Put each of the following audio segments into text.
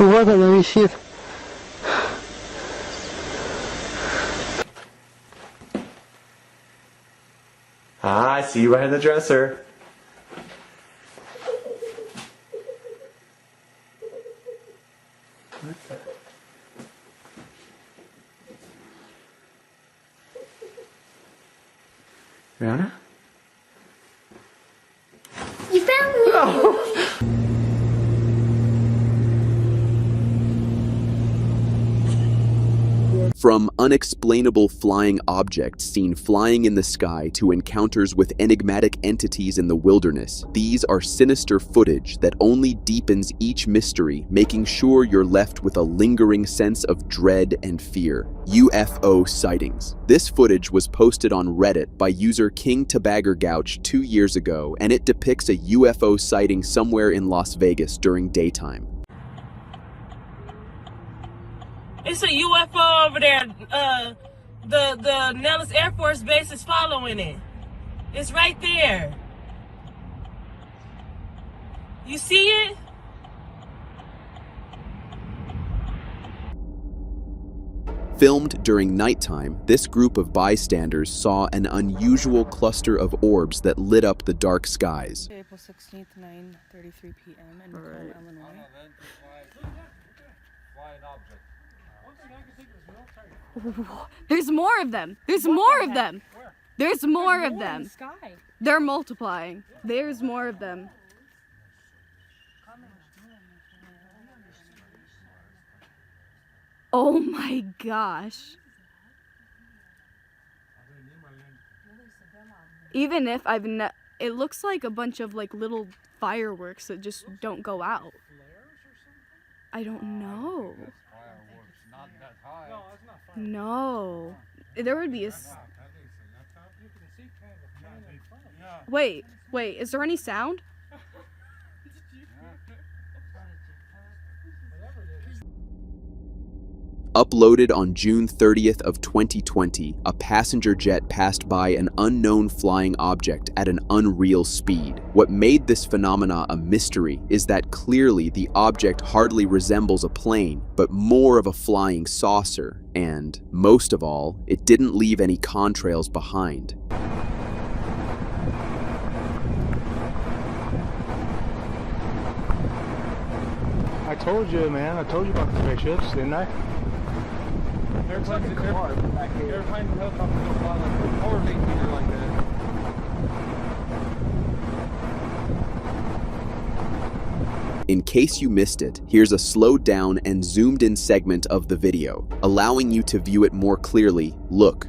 Вот она висит. Ah, I see you behind the dresser. Rihanna? You found me! Oh. From unexplainable flying objects seen flying in the sky to encounters with enigmatic entities in the wilderness, these are sinister footage that only deepens each mystery, making sure you're left with a lingering sense of dread and fear. UFO sightings. This footage was posted on Reddit by user King Tabagger Gouch 2 years ago, and it depicts a UFO sighting somewhere in Las Vegas during daytime. It's a UFO over there. The Nellis Air Force Base is following it. It's right there. You see it? Filmed during nighttime, this group of bystanders saw an unusual cluster of orbs that lit up the dark skies. April 16th, 9:33 p.m. in Macomb, Illinois. There's more of them. There's more of them. There's more of them. Sky. They're multiplying. There's more of them. Oh my gosh. Even if it looks like a bunch of like little fireworks that just don't go out. I don't know. No. There would be a... Wait, is there any sound? Uploaded on June 30th of 2020, a passenger jet passed by an unknown flying object at an unreal speed. What made this phenomena a mystery is that clearly the object hardly resembles a plane, but more of a flying saucer, and, most of all, it didn't leave any contrails behind. I told you, man. I told you about the spaceships, didn't I? Airplanes in airplanes and helicopters don't fly like over 8 meter like that. In case you missed it, here's a slowed down and zoomed in segment of the video, allowing you to view it more clearly. Look.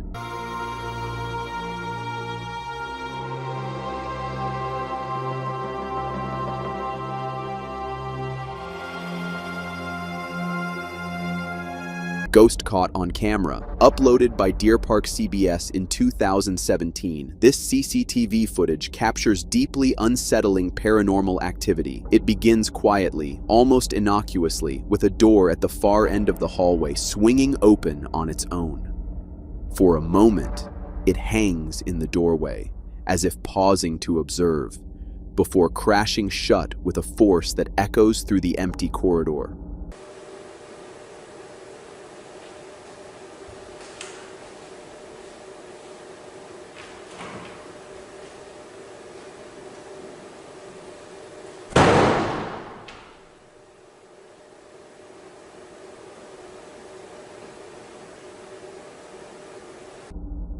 Ghost caught on camera. Uploaded by Deer Park CBS in 2017, this CCTV footage captures deeply unsettling paranormal activity. It begins quietly, almost innocuously, with a door at the far end of the hallway swinging open on its own. For a moment, it hangs in the doorway, as if pausing to observe, before crashing shut with a force that echoes through the empty corridor.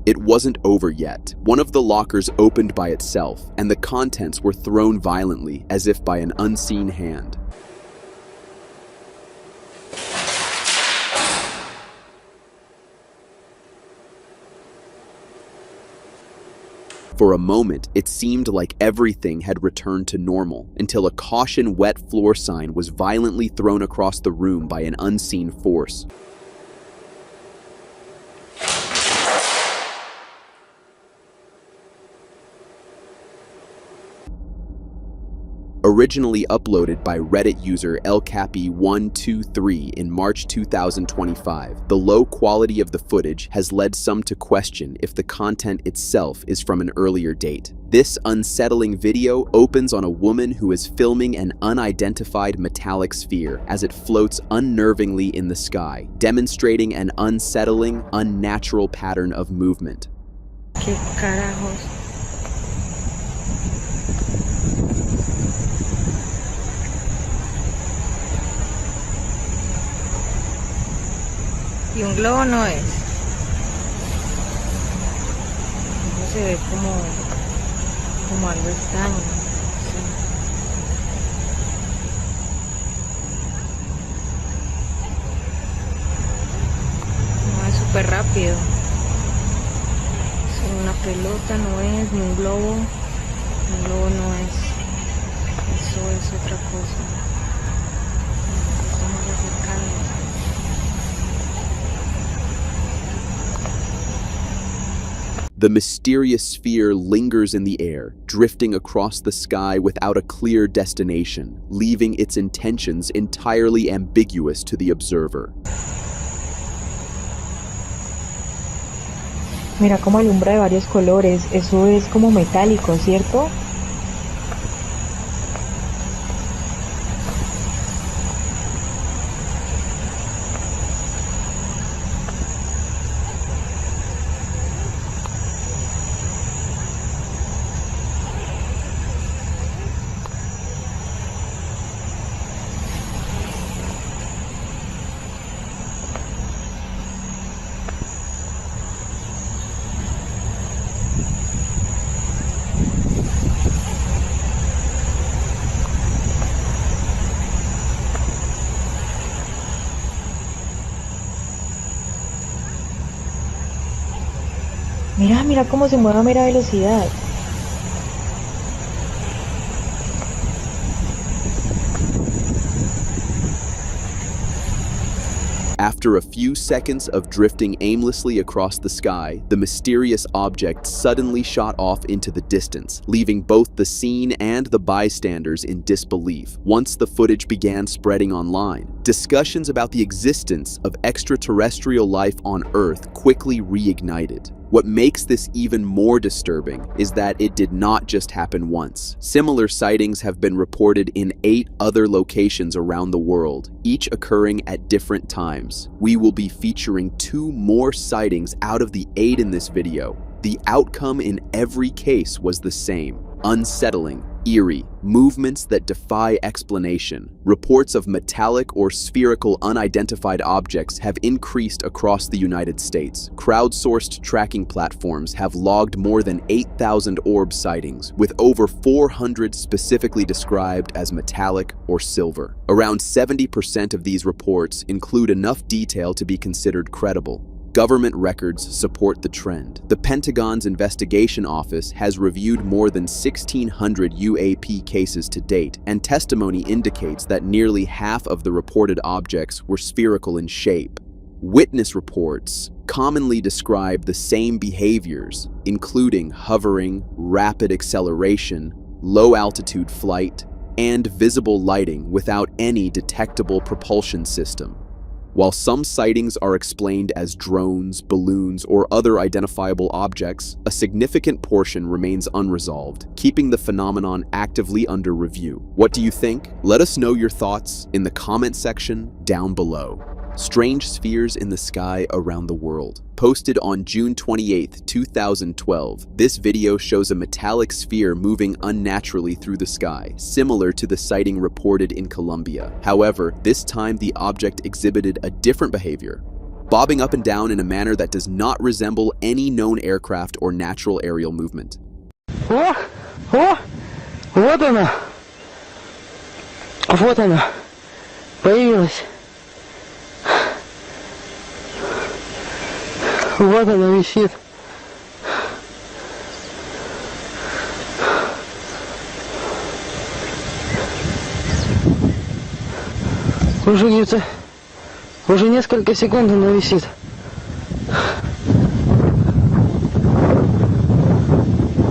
It wasn't over yet. One of the lockers opened by itself, and the contents were thrown violently, as if by an unseen hand. For a moment, it seemed like everything had returned to normal, until a "Caution Wet Floor" sign was violently thrown across the room by an unseen force. Originally uploaded by Reddit user elcappy123 in March 2025, the low quality of the footage has led some to question if the content itself is from an earlier date. This unsettling video opens on a woman who is filming an unidentified metallic sphere as it floats unnervingly in the sky, demonstrating an unsettling, unnatural pattern of movement. ¿Qué carajos? Y un globo no es. Eso se ve como algo extraño. Sí. No, es súper rápido. Es una pelota, no es, ni un globo. Un globo no es. Eso es otra cosa. Nos estamos acercando. The mysterious sphere lingers in the air, drifting across the sky without a clear destination, leaving its intentions entirely ambiguous to the observer. Mira cómo alumbra de varios colores. Eso es como metálico, ¿cierto? Mira, mira cómo se mueve a mera velocidad. After a few seconds of drifting aimlessly across the sky, the mysterious object suddenly shot off into the distance, leaving both the scene and the bystanders in disbelief. Once the footage began spreading online, discussions about the existence of extraterrestrial life on Earth quickly reignited. What makes this even more disturbing is that it did not just happen once. Similar sightings have been reported in 8 other locations around the world, each occurring at different times. We will be featuring 2 more sightings out of the 8 in this video. The outcome in every case was the same: unsettling, eerie, movements that defy explanation. Reports of metallic or spherical unidentified objects have increased across the United States. Crowdsourced tracking platforms have logged more than 8,000 orb sightings, with over 400 specifically described as metallic or silver. Around 70% of these reports include enough detail to be considered credible. Government records support the trend. The Pentagon's investigation office has reviewed more than 1,600 UAP cases to date, and testimony indicates that nearly half of the reported objects were spherical in shape. Witness reports commonly describe the same behaviors, including hovering, rapid acceleration, low-altitude flight, and visible lighting without any detectable propulsion system. While some sightings are explained as drones, balloons, or other identifiable objects, a significant portion remains unresolved, keeping the phenomenon actively under review. What do you think? Let us know your thoughts in the comment section down below. Strange spheres in the sky around the world. Posted on June 28, 2012, this video shows a metallic sphere moving unnaturally through the sky, similar to the sighting reported in Colombia. However, this time the object exhibited a different behavior, bobbing up and down in a manner that does not resemble any known aircraft or natural aerial movement. О! О! Вот она! Вот она! Появилась! Вот она висит. Уже где-то, уже несколько секунд она висит.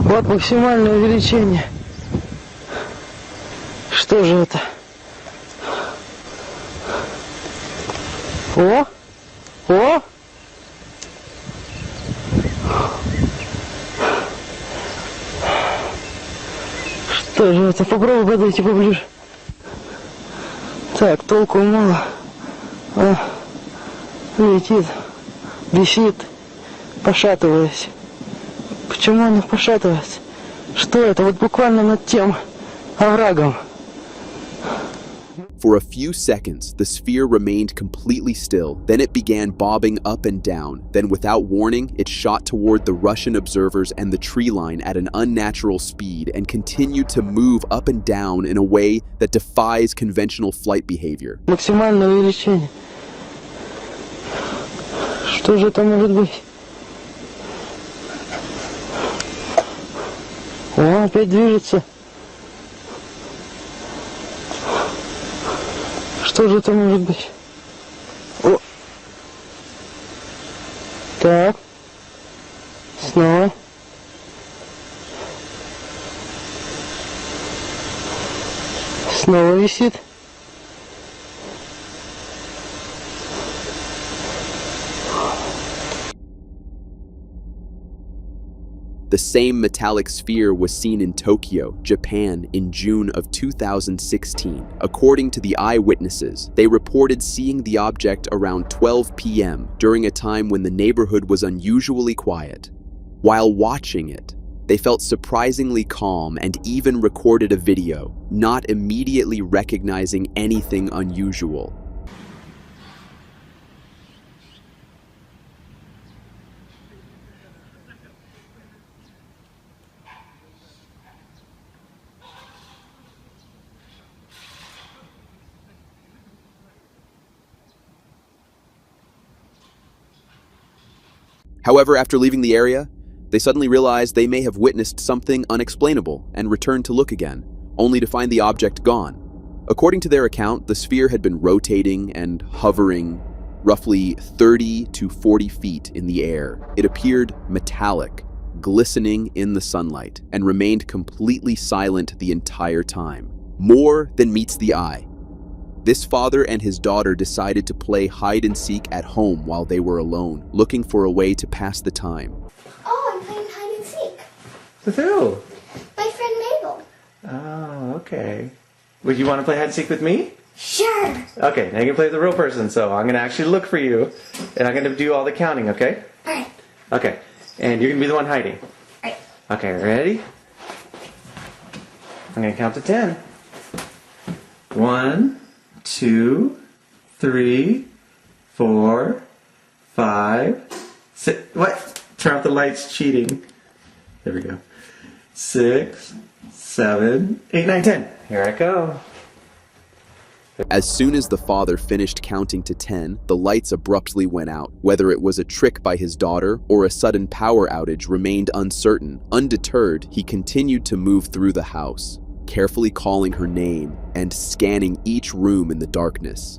Вот максимальное увеличение. Что же это? О! О! Что же это? Попробуй подойти поближе. Так, толку мало. Летит, висит, пошатываясь. Почему она пошатывается? Что это? Вот буквально над тем оврагом. For a few seconds, the sphere remained completely still. Then it began bobbing up and down. Then, without warning, it shot toward the Russian observers and the tree line at an unnatural speed and continued to move up and down in a way that defies conventional flight behavior. Максимальное увеличение. Что же это может быть? О, опять движется. Что же это может быть? О! Так. Снова. Снова висит. The same metallic sphere was seen in Tokyo, Japan, in June of 2016. According to the eyewitnesses, they reported seeing the object around 12 p.m. during a time when the neighborhood was unusually quiet. While watching it, they felt surprisingly calm and even recorded a video, not immediately recognizing anything unusual. However, after leaving the area, they suddenly realized they may have witnessed something unexplainable and returned to look again, only to find the object gone. According to their account, the sphere had been rotating and hovering roughly 30 to 40 feet in the air. It appeared metallic, glistening in the sunlight, and remained completely silent the entire time. More than meets the eye. This father and his daughter decided to play hide-and-seek at home while they were alone, looking for a way to pass the time. Oh, I'm playing hide-and-seek. With who? My friend Mabel. Oh, okay. Would you want to play hide and seek with me? Sure. Okay, now you can play with the real person, so I'm going to actually look for you, and I'm going to do all the counting, okay? Alright. Okay, and you're going to be the one hiding. Alright. Okay, ready? I'm going to count to 10. 1, 2, 3, 4, 5, 6. What? Turn off the lights, cheating. There we go. 6, 7, 8, 9, 10. Here I go. As soon as the father finished counting to 10, the lights abruptly went out. Whether it was a trick by his daughter or a sudden power outage remained uncertain. Undeterred, he continued to move through the house, carefully calling her name and scanning each room in the darkness.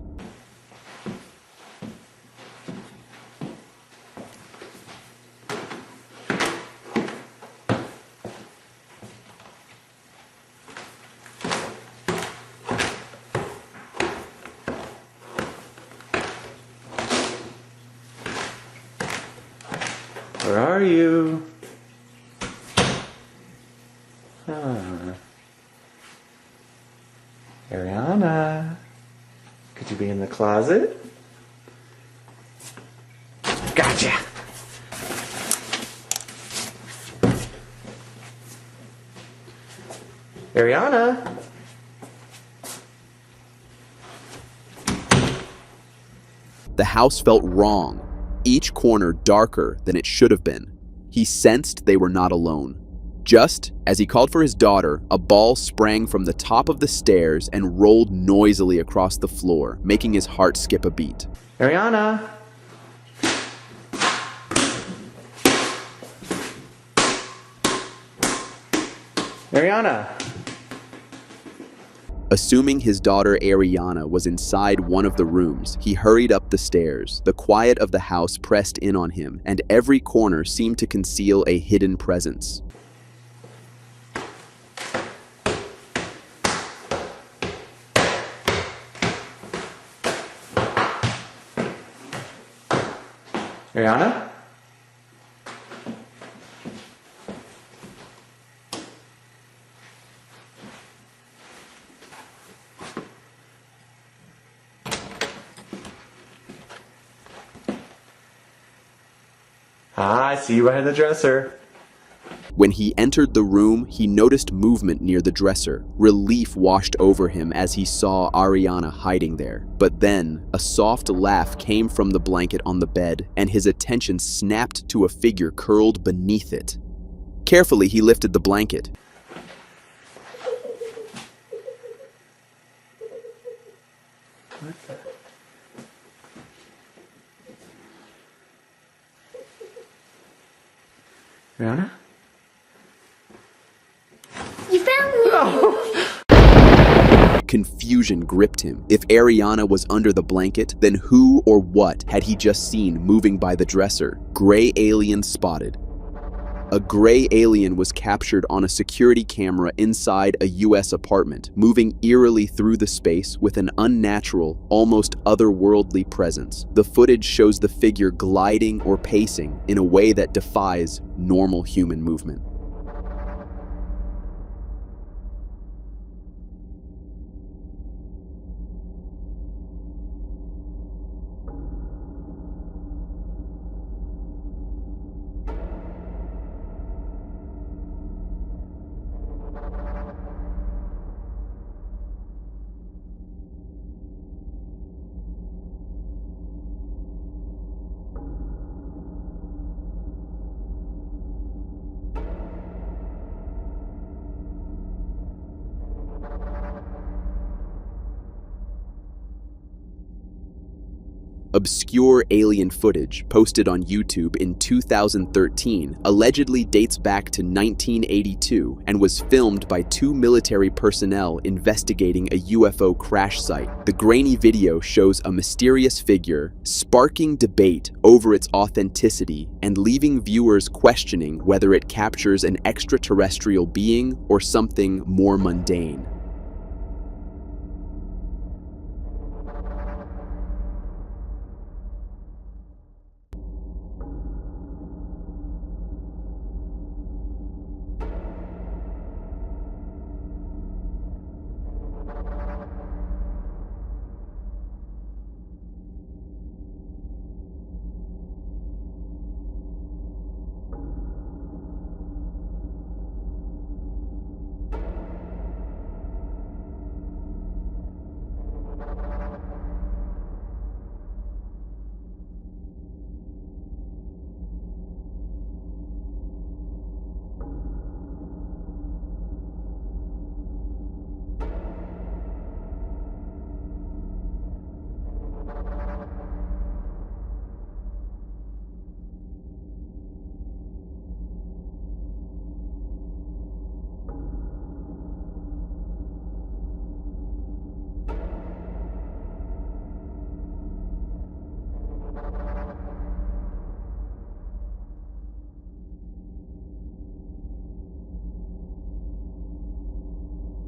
Where are you? Huh. Ariana, could you be in the closet? Gotcha! Ariana? The house felt wrong, each corner darker than it should have been. He sensed they were not alone. Just as he called for his daughter, a ball sprang from the top of the stairs and rolled noisily across the floor, making his heart skip a beat. Ariana? Ariana? Assuming his daughter Ariana was inside one of the rooms, he hurried up the stairs. The quiet of the house pressed in on him, and every corner seemed to conceal a hidden presence. Ariana? Ah, I see you behind the dresser. When he entered the room, he noticed movement near the dresser. Relief washed over him as he saw Ariana hiding there. But then, a soft laugh came from the blanket on the bed, and his attention snapped to a figure curled beneath it. Carefully, he lifted the blanket. Ariana? You found me! Confusion gripped him. If Ariana was under the blanket, then who or what had he just seen moving by the dresser? Gray alien spotted. A gray alien was captured on a security camera inside a US apartment, moving eerily through the space with an unnatural, almost otherworldly presence. The footage shows the figure gliding or pacing in a way that defies normal human movement. Obscure alien footage posted on YouTube in 2013 allegedly dates back to 1982 and was filmed by 2 military personnel investigating a UFO crash site. The grainy video shows a mysterious figure sparking debate over its authenticity and leaving viewers questioning whether it captures an extraterrestrial being or something more mundane.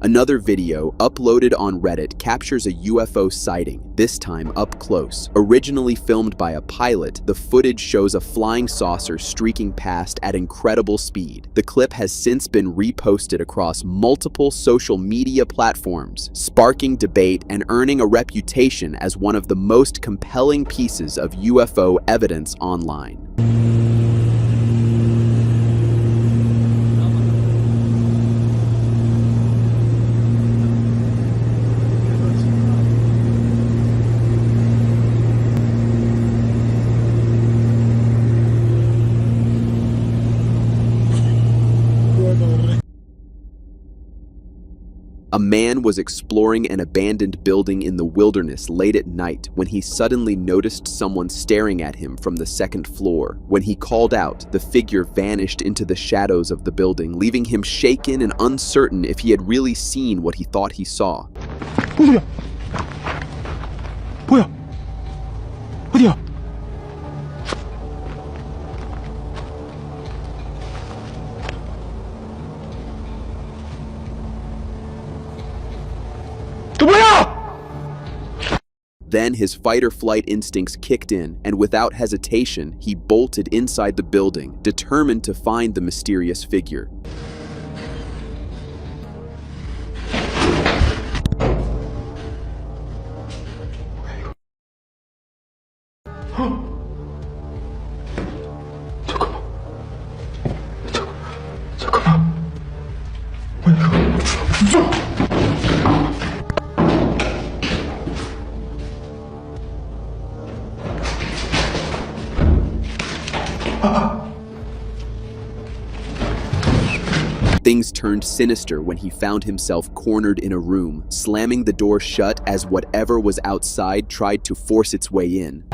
Another video uploaded on Reddit captures a UFO sighting, this time up close. Originally filmed by a pilot, the footage shows a flying saucer streaking past at incredible speed. The clip has since been reposted across multiple social media platforms, sparking debate and earning a reputation as one of the most compelling pieces of UFO evidence online. A man was exploring an abandoned building in the wilderness late at night when he suddenly noticed someone staring at him from the second floor. When he called out, the figure vanished into the shadows of the building, leaving him shaken and uncertain if he had really seen what he thought he saw. 어디야? 뭐야? 어디야? Then his fight-or-flight instincts kicked in, and without hesitation, he bolted inside the building, determined to find the mysterious figure. Things turned sinister when he found himself cornered in a room, slamming the door shut as whatever was outside tried to force its way in.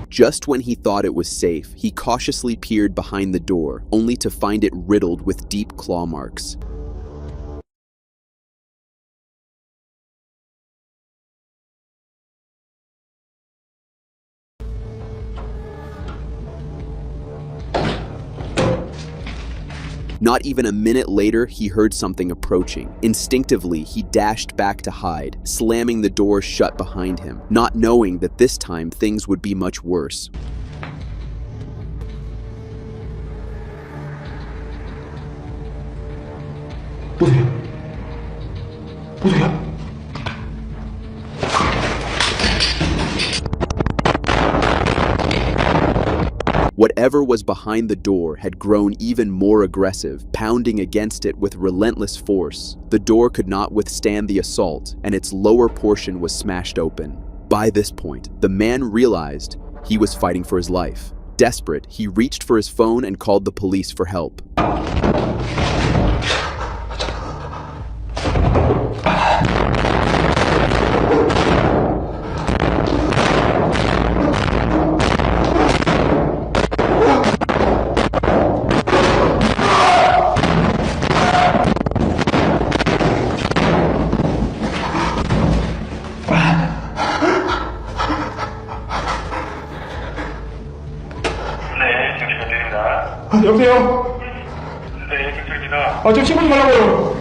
Just when he thought it was safe, he cautiously peered behind the door, only to find it riddled with deep claw marks. Not even a minute later, he heard something approaching. Instinctively, he dashed back to hide, slamming the door shut behind him, not knowing that this time things would be much worse. Whatever was behind the door had grown even more aggressive, pounding against it with relentless force. The door could not withstand the assault, and its lower portion was smashed open. By this point, the man realized he was fighting for his life. Desperate, he reached for his phone and called the police for help. 여보세요? 네, 경찰입니다. 좀 신고지 말라고요.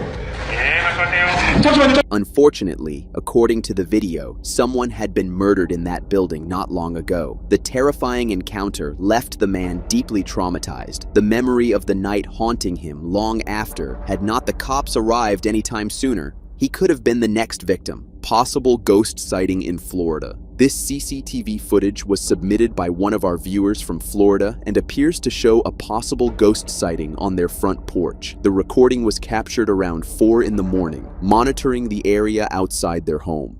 네, 말씀하세요. 잠시만요. Unfortunately, according to the video, someone had been murdered in that building not long ago. The terrifying encounter left the man deeply traumatized, the memory of the night haunting him long after. Had not the cops arrived anytime sooner, he could have been the next victim. Possible ghost sighting in Florida. This CCTV footage was submitted by one of our viewers from Florida and appears to show a possible ghost sighting on their front porch. The recording was captured around 4 in the morning, monitoring the area outside their home.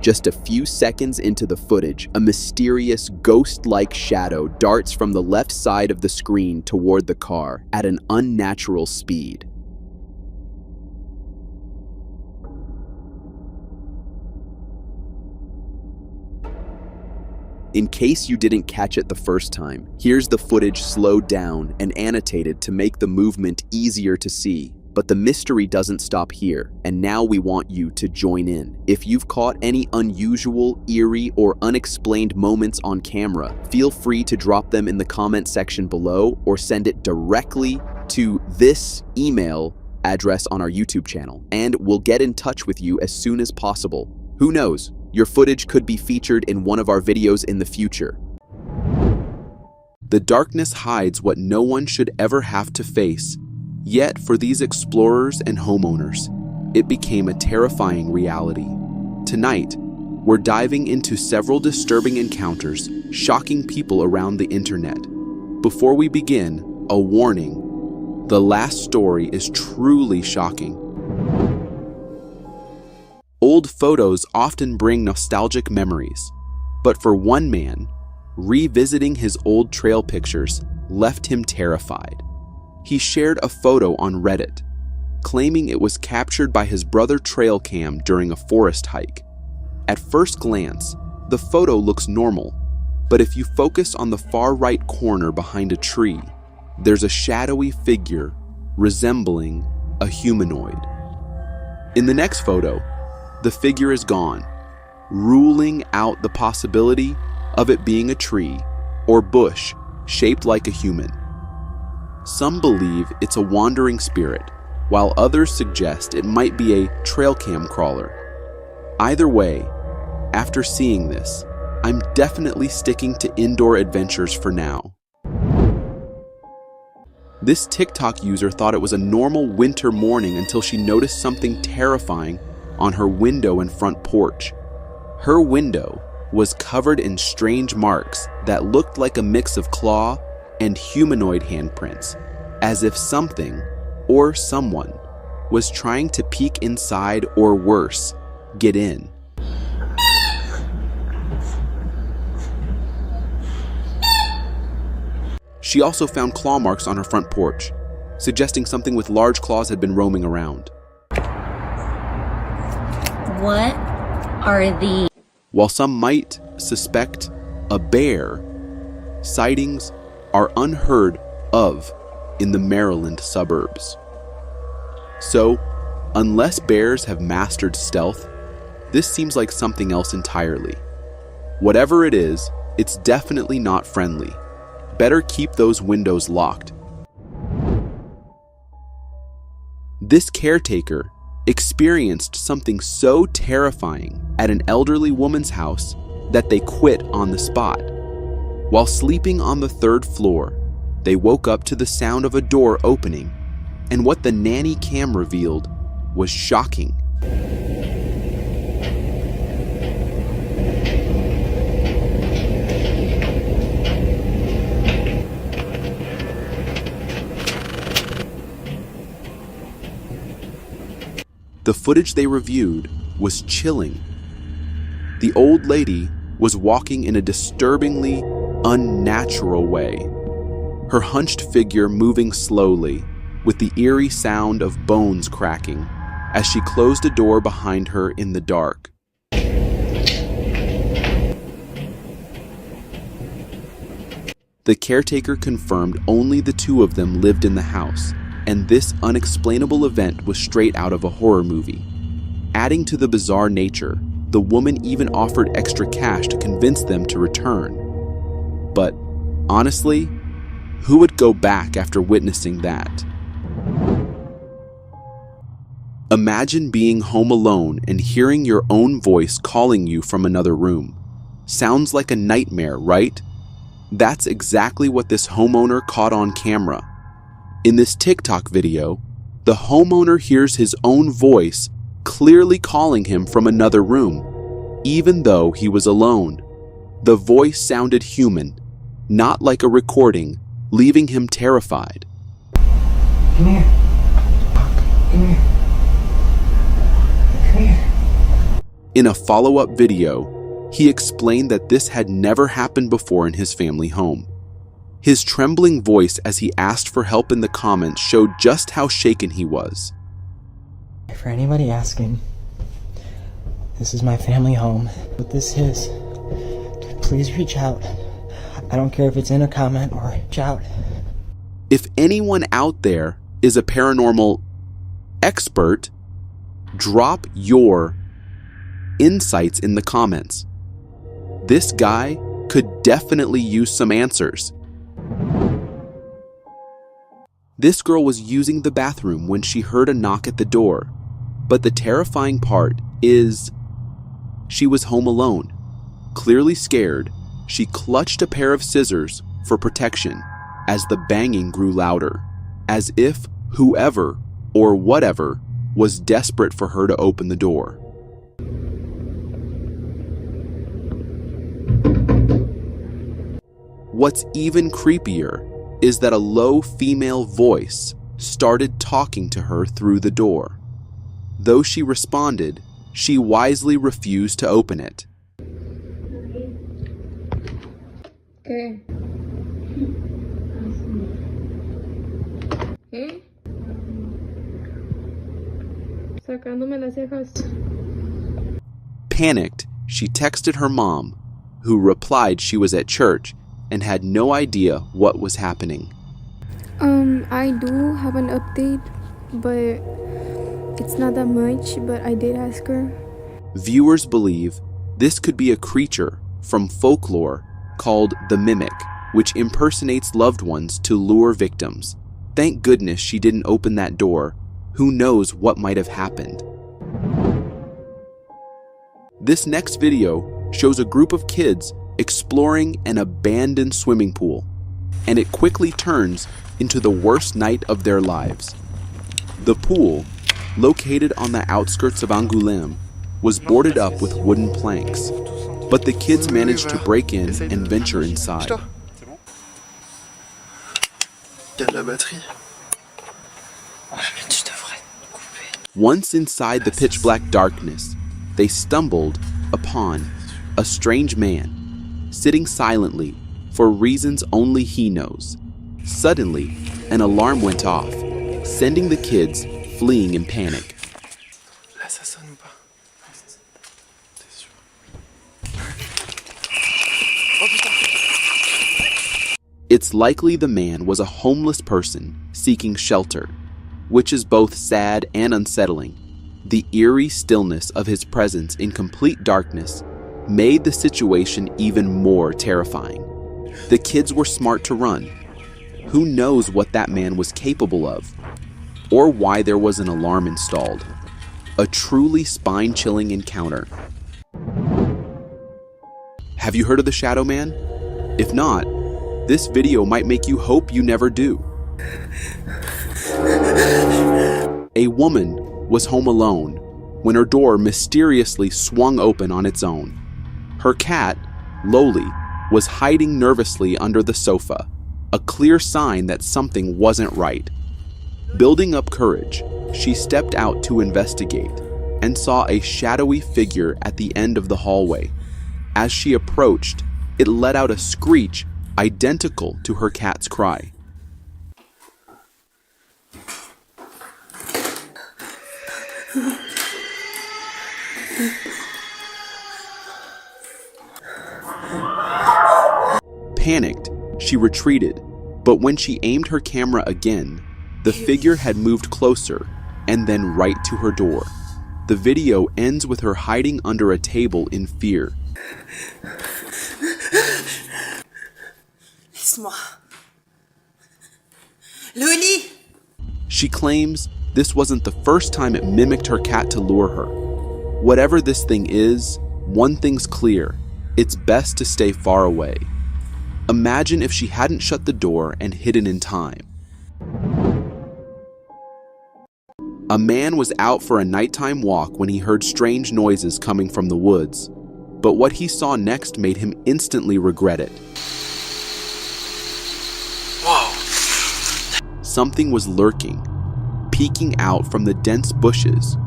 Just a few seconds into the footage, a mysterious ghost-like shadow darts from the left side of the screen toward the car at an unnatural speed. In case you didn't catch it the first time, here's the footage slowed down and annotated to make the movement easier to see. But the mystery doesn't stop here, and now we want you to join in. If you've caught any unusual, eerie, or unexplained moments on camera, feel free to drop them in the comment section below or send it directly to this email address on our YouTube channel, and we'll get in touch with you as soon as possible. Who knows? Your footage could be featured in one of our videos in the future. The darkness hides what no one should ever have to face. Yet, for these explorers and homeowners, it became a terrifying reality. Tonight, we're diving into several disturbing encounters shocking people around the internet. Before we begin, a warning. The last story is truly shocking. Old photos often bring nostalgic memories, but for one man, revisiting his old trail pictures left him terrified. He shared a photo on Reddit, claiming it was captured by his brother trail cam during a forest hike. At first glance, the photo looks normal, but if you focus on the far right corner behind a tree, there's a shadowy figure resembling a humanoid. In the next photo, the figure is gone, ruling out the possibility of it being a tree or bush shaped like a human. Some believe it's a wandering spirit, while others suggest it might be a trail cam crawler. Either way, after seeing this, I'm definitely sticking to indoor adventures for now. This TikTok user thought it was a normal winter morning until she noticed something terrifying on her window and front porch. Her window was covered in strange marks that looked like a mix of claw and humanoid handprints, as if something or someone was trying to peek inside or worse, get in. She also found claw marks on her front porch, suggesting something with large claws had been roaming around. What are these? While some might suspect a bear, sightings are unheard of in the Maryland suburbs. So, unless bears have mastered stealth, this seems like something else entirely. Whatever it is, it's definitely not friendly. Better keep those windows locked. This caretaker experienced something so terrifying at an elderly woman's house that they quit on the spot. While sleeping on the 3rd floor, they woke up to the sound of a door opening, and what the nanny cam revealed was shocking. The footage they reviewed was chilling. The old lady was walking in a disturbingly unnatural way, her hunched figure moving slowly, with the eerie sound of bones cracking as she closed a door behind her in the dark. The caretaker confirmed only the two of them lived in the house, and this unexplainable event was straight out of a horror movie. Adding to the bizarre nature, the woman even offered extra cash to convince them to return. But honestly, who would go back after witnessing that? Imagine being home alone and hearing your own voice calling you from another room. Sounds like a nightmare, right? That's exactly what this homeowner caught on camera. In this TikTok video, the homeowner hears his own voice clearly calling him from another room, even though he was alone. The voice sounded human, not like a recording, leaving him terrified. Come here. Come here. Come here. In a follow-up video, he explained that this had never happened before in his family home. His trembling voice as he asked for help in the comments showed just how shaken he was. For anybody asking, this is my family home. What this is, please reach out. I don't care if it's in a comment or reach out. If anyone out there is a paranormal expert, drop your insights in the comments. This guy could definitely use some answers. This girl was using the bathroom when she heard a knock at the door, but the terrifying part is she was home alone. Clearly scared, she clutched a pair of scissors for protection as the banging grew louder, as if whoever or whatever was desperate for her to open the door. What's even creepier is that a low female voice started talking to her through the door. Though she responded, she wisely refused to open it. ¿Qué? ¿Eh? Sacándome las cejas. Panicked, she texted her mom, who replied she was at church and had no idea what was happening. I do have an update, but it's not that much, but I did ask her. Viewers believe this could be a creature from folklore called the Mimic, which impersonates loved ones to lure victims. Thank goodness she didn't open that door. Who knows what might have happened? This next video shows a group of kids exploring an abandoned swimming pool, and it quickly turns into the worst night of their lives. The pool, located on the outskirts of Angoulême, was boarded up with wooden planks, but the kids managed to break in and venture inside. Once inside the pitch-black darkness, they stumbled upon a strange man, sitting silently for reasons only he knows. Suddenly, an alarm went off, sending the kids fleeing in panic. It's likely the man was a homeless person seeking shelter, which is both sad and unsettling. The eerie stillness of his presence in complete darkness made the situation even more terrifying. The kids were smart to run. Who knows what that man was capable of, or why there was an alarm installed. A truly spine-chilling encounter. Have you heard of the Shadow Man? If not, this video might make you hope you never do. A woman was home alone when her door mysteriously swung open on its own. Her cat, Loli, was hiding nervously under the sofa, a clear sign that something wasn't right. Building up courage, she stepped out to investigate and saw a shadowy figure at the end of the hallway. As she approached, it let out a screech identical to her cat's cry. Panicked, she retreated, but when she aimed her camera again, the figure had moved closer and then right to her door. The video ends with her hiding under a table in fear. Laisse-moi. Loli! She claims this wasn't the first time it mimicked her cat to lure her. Whatever this thing is, one thing's clear: it's best to stay far away. Imagine if she hadn't shut the door and hidden in time. A man was out for a nighttime walk when he heard strange noises coming from the woods, but what he saw next made him instantly regret it. Whoa! Something was lurking, peeking out from the dense bushes,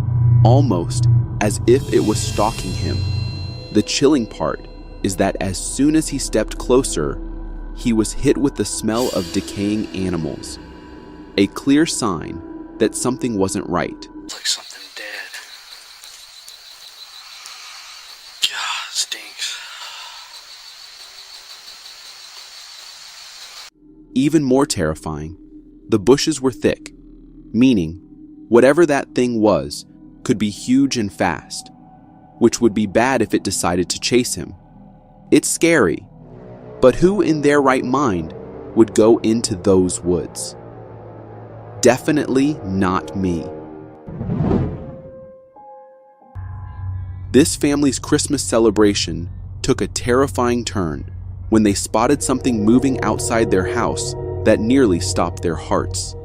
almost as if it was stalking him. The chilling part is that as soon as he stepped closer, he was hit with the smell of decaying animals, a clear sign that something wasn't right. It's like something dead. God, stinks. Even more terrifying, the bushes were thick, meaning whatever that thing was could be huge and fast, which would be bad if it decided to chase him. It's scary, but who in their right mind would go into those woods? Definitely not me. This family's Christmas celebration took a terrifying turn when they spotted something moving outside their house that nearly stopped their hearts.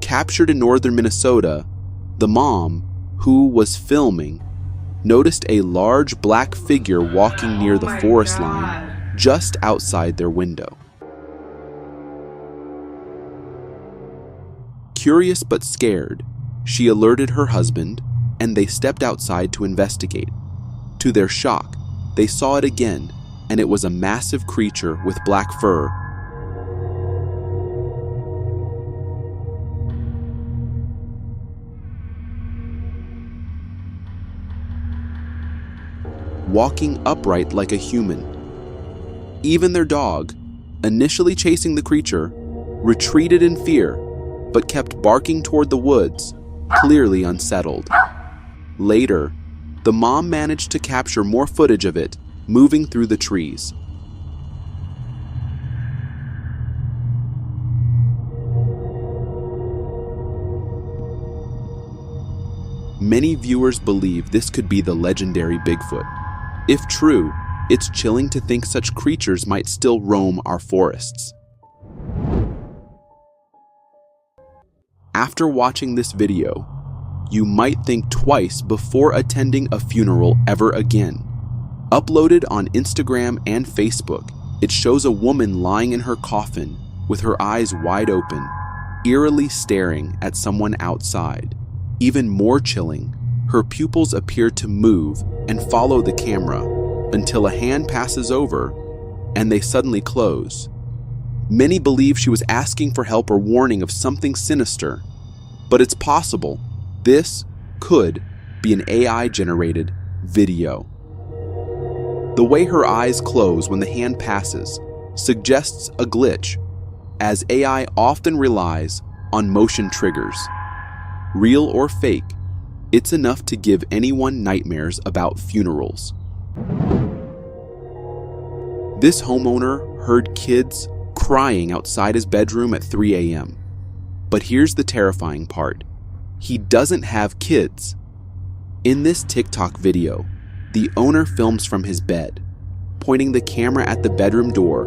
Captured in northern Minnesota, the mom, who was filming, noticed a large black figure walking near the forest line just outside their window. Curious but scared, she alerted her husband, and they stepped outside to investigate. To their shock, they saw it again, and it was a massive creature with black fur. Walking upright like a human. Even their dog, initially chasing the creature, retreated in fear, but kept barking toward the woods, clearly unsettled. Later, the mom managed to capture more footage of it moving through the trees. Many viewers believe this could be the legendary Bigfoot. If true, it's chilling to think such creatures might still roam our forests. After watching this video, you might think twice before attending a funeral ever again. Uploaded on Instagram and Facebook, it shows a woman lying in her coffin with her eyes wide open, eerily staring at someone outside. Even more chilling, her pupils appear to move and follow the camera until a hand passes over and they suddenly close. Many believe she was asking for help or warning of something sinister, but it's possible this could be an AI-generated video. The way her eyes close when the hand passes suggests a glitch, as AI often relies on motion triggers. Real or fake, it's enough to give anyone nightmares about funerals. This homeowner heard kids crying outside his bedroom at 3 a.m. But here's the terrifying part. He doesn't have kids. In this TikTok video, the owner films from his bed, pointing the camera at the bedroom door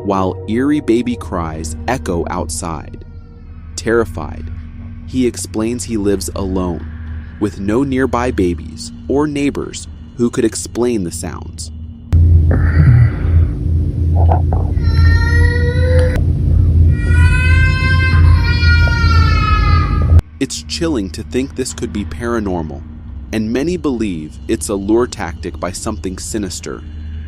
while eerie baby cries echo outside. Terrified, he explains he lives alone, with no nearby babies or neighbors who could explain the sounds. It's chilling to think this could be paranormal, and many believe it's a lure tactic by something sinister.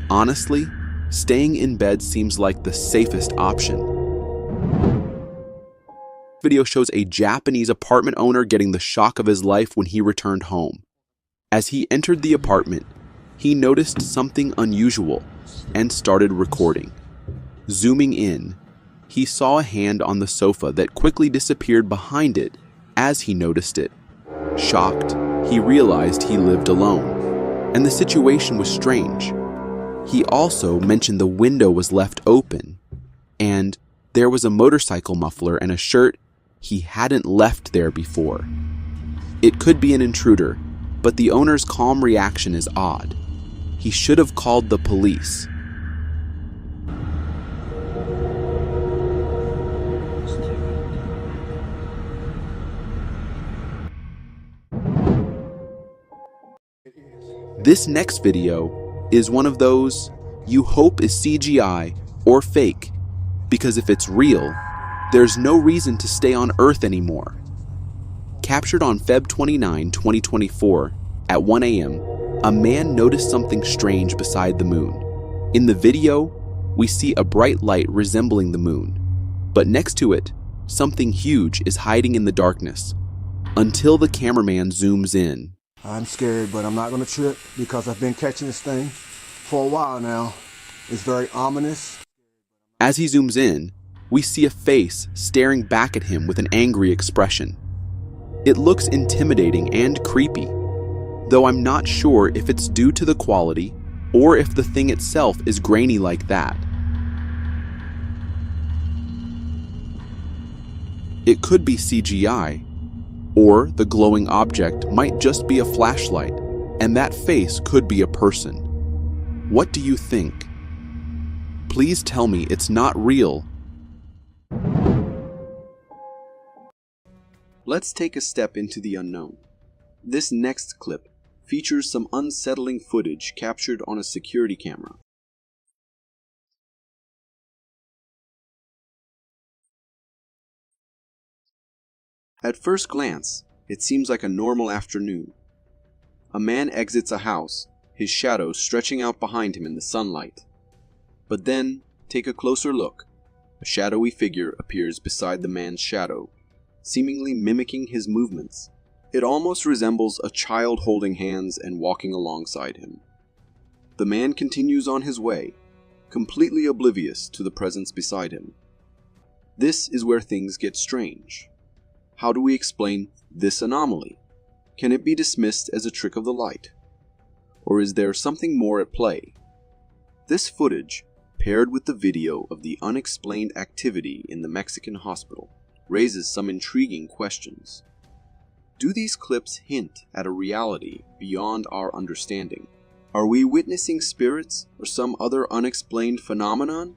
Honestly, staying in bed seems like the safest option. Video shows a Japanese apartment owner getting the shock of his life when he returned home. As he entered the apartment, he noticed something unusual and started recording. Zooming in, he saw a hand on the sofa that quickly disappeared behind it as he noticed it. Shocked, he realized he lived alone, and the situation was strange. He also mentioned the window was left open, and there was a motorcycle muffler and a shirt he hadn't left there before. It could be an intruder, but the owner's calm reaction is odd. He should have called the police. This next video is one of those you hope is CGI or fake, because if it's real, there's no reason to stay on Earth anymore. Captured on Feb 29, 2024, at 1 a.m., a man noticed something strange beside the moon. In the video, we see a bright light resembling the moon, but next to it, something huge is hiding in the darkness, until the cameraman zooms in. I'm scared, but I'm not going to trip because I've been catching this thing for a while now. It's very ominous. As he zooms in, we see a face staring back at him with an angry expression. It looks intimidating and creepy, though I'm not sure if it's due to the quality or if the thing itself is grainy like that. It could be CGI, or the glowing object might just be a flashlight, and that face could be a person. What do you think? Please tell me it's not real. Let's take a step into the unknown. This next clip features some unsettling footage captured on a security camera. At first glance, it seems like a normal afternoon. A man exits a house, his shadow stretching out behind him in the sunlight. But then, take a closer look. A shadowy figure appears beside the man's shadow, seemingly mimicking his movements. It almost resembles a child holding hands and walking alongside him. The man continues on his way, completely oblivious to the presence beside him. This is where things get strange. How do we explain this anomaly? Can it be dismissed as a trick of the light? Or is there something more at play? This footage, paired with the video of the unexplained activity in the Mexican hospital, raises some intriguing questions. Do these clips hint at a reality beyond our understanding? Are we witnessing spirits or some other unexplained phenomenon?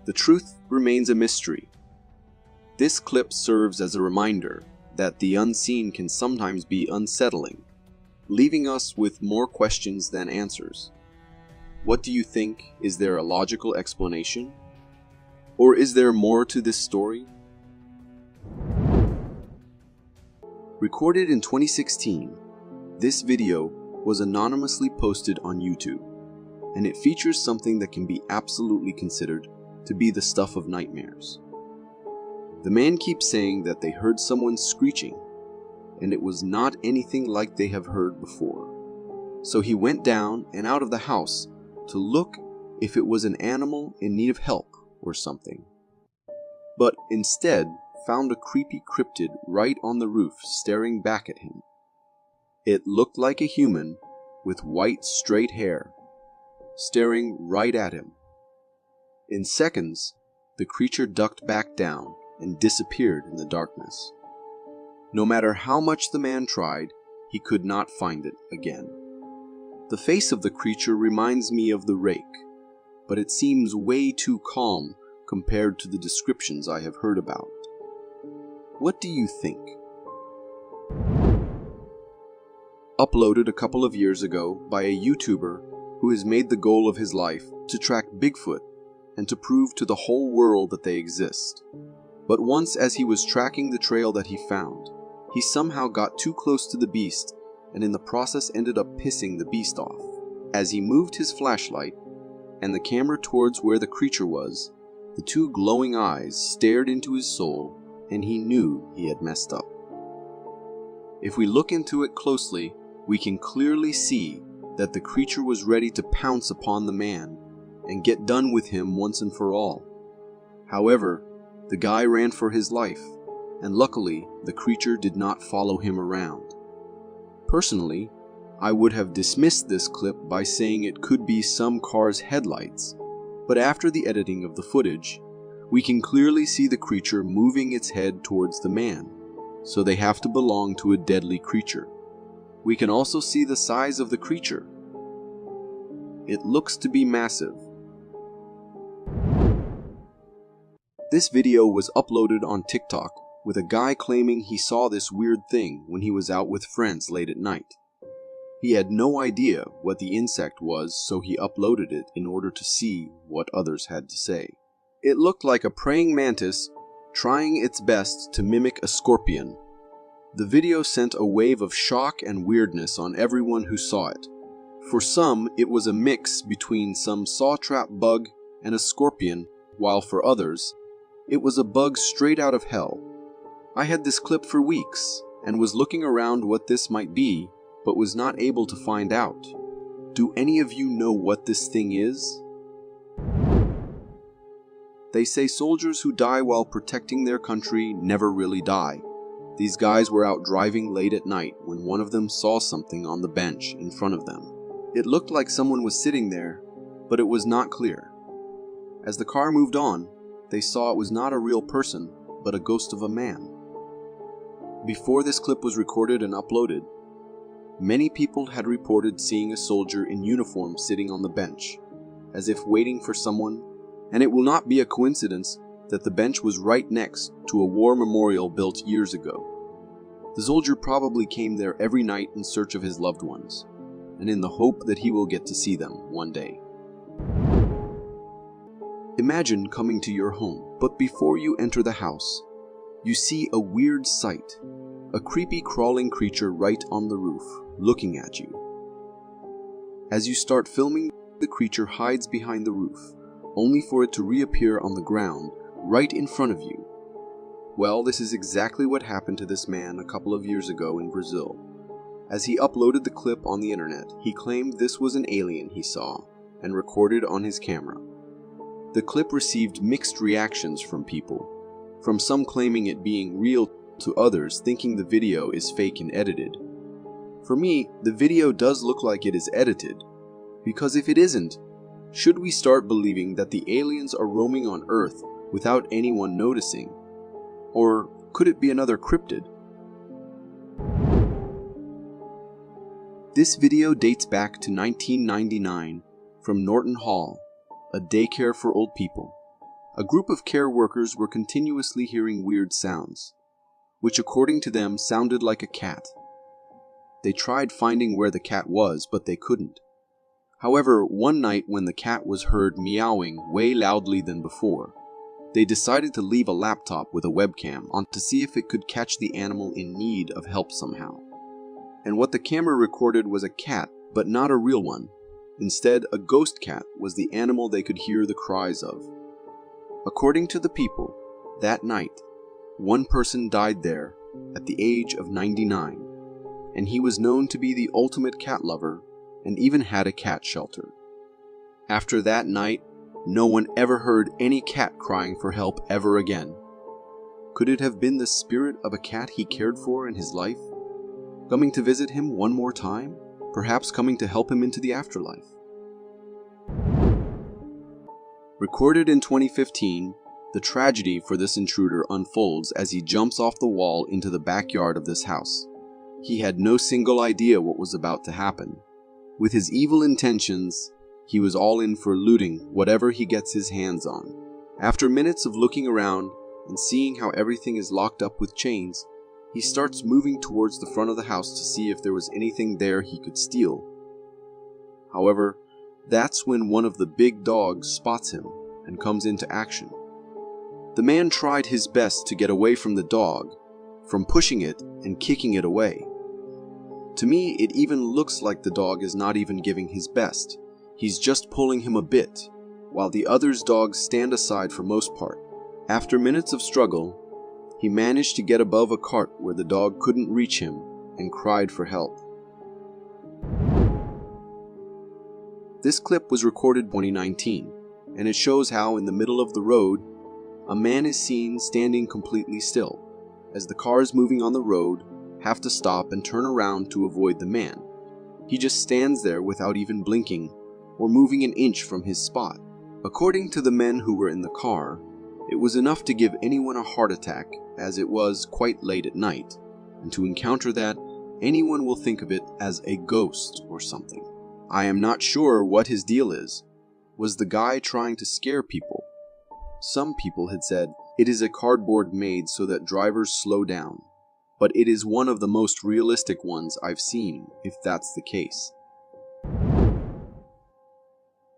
The truth remains a mystery. This clip serves as a reminder that the unseen can sometimes be unsettling, leaving us with more questions than answers. What do you think? Is there a logical explanation? Or is there more to this story? Recorded in 2016, this video was anonymously posted on YouTube, and it features something that can be absolutely considered to be the stuff of nightmares. The man keeps saying that they heard someone screeching, and it was not anything like they have heard before. So he went down and out of the house to look if it was an animal in need of help or something. But instead found a creepy cryptid right on the roof staring back at him. It looked like a human with white straight hair, staring right at him. In seconds, the creature ducked back down and disappeared in the darkness. No matter how much the man tried, he could not find it again. The face of the creature reminds me of the rake, but it seems way too calm compared to the descriptions I have heard about. What do you think? Uploaded a couple of years ago by a YouTuber who has made the goal of his life to track Bigfoot and to prove to the whole world that they exist. But once as he was tracking the trail that he found, he somehow got too close to the beast and in the process ended up pissing the beast off. As he moved his flashlight and the camera towards where the creature was, the two glowing eyes stared into his soul and he knew he had messed up. If we look into it closely, we can clearly see that the creature was ready to pounce upon the man and get done with him once and for all. However, the guy ran for his life, and luckily the creature did not follow him around. Personally, I would have dismissed this clip by saying it could be some car's headlights, but after the editing of the footage, we can clearly see the creature moving its head towards the man, so they have to belong to a deadly creature. We can also see the size of the creature. It looks to be massive. This video was uploaded on TikTok with a guy claiming he saw this weird thing when he was out with friends late at night. He had no idea what the insect was, so he uploaded it in order to see what others had to say. It looked like a praying mantis trying its best to mimic a scorpion. The video sent a wave of shock and weirdness on everyone who saw it. For some, it was a mix between some saw-trap bug and a scorpion, while for others, it was a bug straight out of hell. I had this clip for weeks and was looking around what this might be, but was not able to find out. Do any of you know what this thing is? They say soldiers who die while protecting their country never really die. These guys were out driving late at night when one of them saw something on the bench in front of them. It looked like someone was sitting there, but it was not clear. As the car moved on, they saw it was not a real person, but a ghost of a man. Before this clip was recorded and uploaded, many people had reported seeing a soldier in uniform sitting on the bench, as if waiting for someone, and it will not be a coincidence that the bench was right next to a war memorial built years ago. The soldier probably came there every night in search of his loved ones, and in the hope that he will get to see them one day. Imagine coming to your home, but before you enter the house, You see a weird sight, a creepy crawling creature right on the roof, looking at you. As you start filming, the creature hides behind the roof, only for it to reappear on the ground right in front of you. Well, this is exactly what happened to this man a couple of years ago in Brazil. As he uploaded the clip on the internet, he claimed this was an alien he saw and recorded on his camera. The clip received mixed reactions from people, from some claiming it being real to others thinking the video is fake and edited. For me, the video does look like it is edited, because if it isn't, should we start believing that the aliens are roaming on Earth without anyone noticing? Or could it be another cryptid? This video dates back to 1999 from Norton Hall, a daycare for old people. A group of care workers were continuously hearing weird sounds, which according to them sounded like a cat. They tried finding where the cat was, but they couldn't. However, one night when the cat was heard meowing way loudly than before, they decided to leave a laptop with a webcam on to see if it could catch the animal in need of help somehow. And what the camera recorded was a cat, but not a real one. Instead, a ghost cat was the animal they could hear the cries of. According to the people, that night, one person died there at the age of 99, and he was known to be the ultimate cat lover and even had a cat shelter. After that night, no one ever heard any cat crying for help ever again. Could it have been the spirit of a cat he cared for in his life, coming to visit him one more time, perhaps coming to help him into the afterlife? Recorded in 2015, the tragedy for this intruder unfolds as he jumps off the wall into the backyard of this house. He had no single idea what was about to happen. With his evil intentions, he was all in for looting whatever he gets his hands on. After minutes of looking around and seeing how everything is locked up with chains, he starts moving towards the front of the house to see if there was anything there he could steal. However, that's when one of the big dogs spots him and comes into action. The man tried his best to get away from the dog, from pushing it and kicking it away. To me, it even looks like the dog is not even giving his best. He's just pulling him a bit, while the other's dogs stand aside for most part. After minutes of struggle, he managed to get above a cart where the dog couldn't reach him and cried for help. This clip was recorded in 2019, and it shows how in the middle of the road, a man is seen standing completely still, as the cars moving on the road have to stop and turn around to avoid the man. He just stands there without even blinking or moving an inch from his spot. According to the men who were in the car, it was enough to give anyone a heart attack, as it was quite late at night, and to encounter that, anyone will think of it as a ghost or something. I am not sure what his deal is. Was the guy trying to scare people? Some people had said it is a cardboard made so that drivers slow down, but it is one of the most realistic ones I've seen, if that's the case.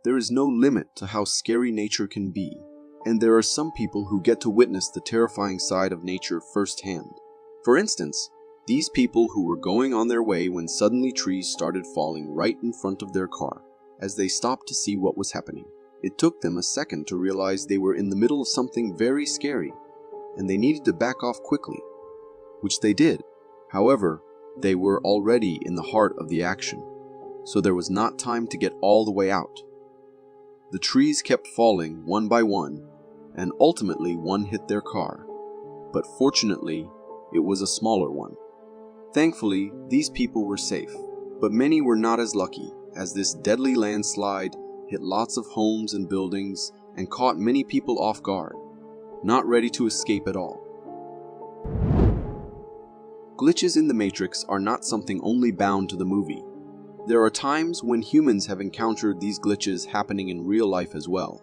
There is no limit to how scary nature can be, and there are some people who get to witness the terrifying side of nature firsthand. For instance, these people who were going on their way when suddenly trees started falling right in front of their car, as they stopped to see what was happening. It took them a second to realize they were in the middle of something very scary, and they needed to back off quickly, which they did. However, they were already in the heart of the action, so there was not time to get all the way out. The trees kept falling one by one, and ultimately one hit their car, but fortunately, it was a smaller one. Thankfully, these people were safe, but many were not as lucky, as this deadly landslide hit lots of homes and buildings and caught many people off guard, not ready to escape at all. Glitches in the Matrix are not something only bound to the movie. There are times when humans have encountered these glitches happening in real life as well,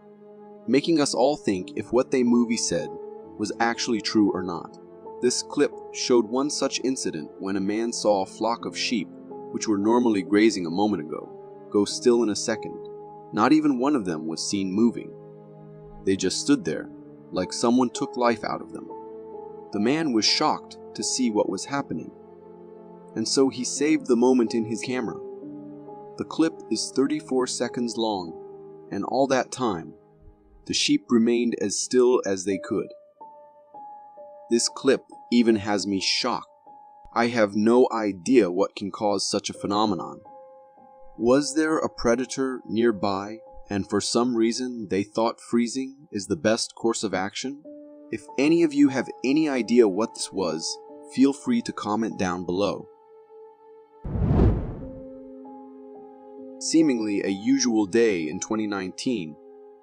making us all think if what the movie said was actually true or not. This clip showed one such incident when a man saw a flock of sheep, which were normally grazing a moment ago, go still in a second. Not even one of them was seen moving. They just stood there, like someone took life out of them. The man was shocked to see what was happening, and so he saved the moment in his camera. The clip is 34 seconds long, and all that time, the sheep remained as still as they could. This clip even has me shocked. I have no idea what can cause such a phenomenon. Was there a predator nearby, and for some reason they thought freezing is the best course of action? If any of you have any idea what this was, feel free to comment down below. Seemingly a usual day in 2019,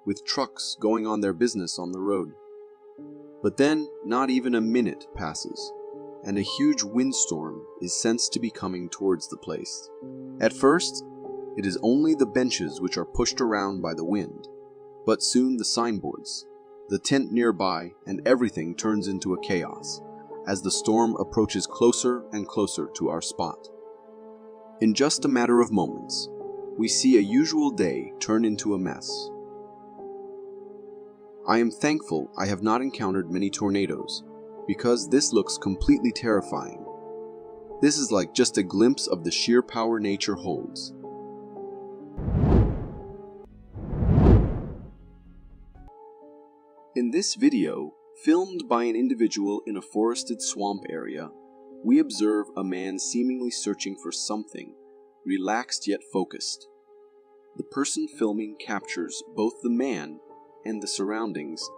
with trucks going on their business on the road. But then, not even a minute passes, and a huge windstorm is sensed to be coming towards the place. At first, it is only the benches which are pushed around by the wind, but soon the signboards, the tent nearby, and everything turns into a chaos as the storm approaches closer and closer to our spot. In just a matter of moments, we see a usual day turn into a mess. I am thankful I have not encountered many tornadoes, because this looks completely terrifying. This is like just a glimpse of the sheer power nature holds. In this video, filmed by an individual in a forested swamp area, we observe a man seemingly searching for something, relaxed yet focused. The person filming captures both the man and the surroundings,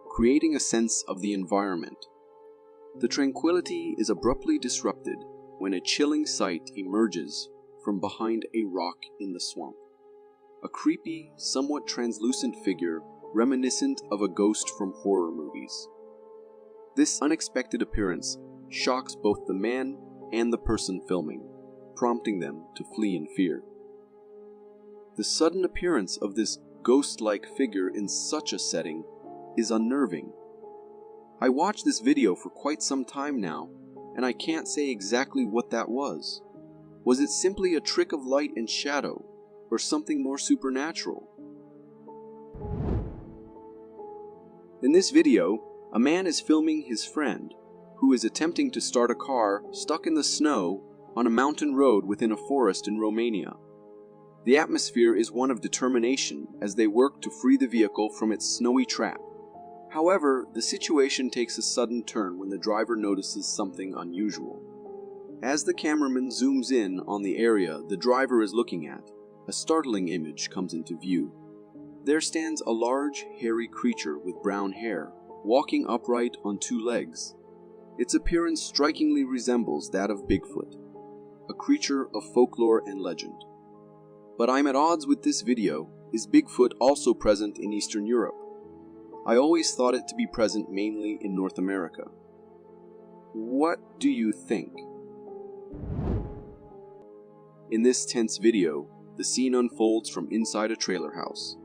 creating a sense of the environment. The tranquility is abruptly disrupted when a chilling sight emerges from behind a rock in the swamp. A creepy, somewhat translucent figure reminiscent of a ghost from horror movies. This unexpected appearance shocks both the man and the person filming, prompting them to flee in fear. The sudden appearance of this ghost-like figure in such a setting is unnerving. I watched this video for quite some time now, and I can't say exactly what that was. Was it simply a trick of light and shadow, or something more supernatural? In this video, a man is filming his friend, who is attempting to start a car stuck in the snow on a mountain road within a forest in Romania. The atmosphere is one of determination as they work to free the vehicle from its snowy trap. However, the situation takes a sudden turn when the driver notices something unusual. As the cameraman zooms in on the area the driver is looking at, a startling image comes into view. There stands a large, hairy creature with brown hair, walking upright on two legs. Its appearance strikingly resembles that of Bigfoot, a creature of folklore and legend. But I'm at odds with this video. Is Bigfoot also present in Eastern Europe? I always thought it to be present mainly in North America. What do you think? In this tense video, the scene unfolds from inside a trailer house,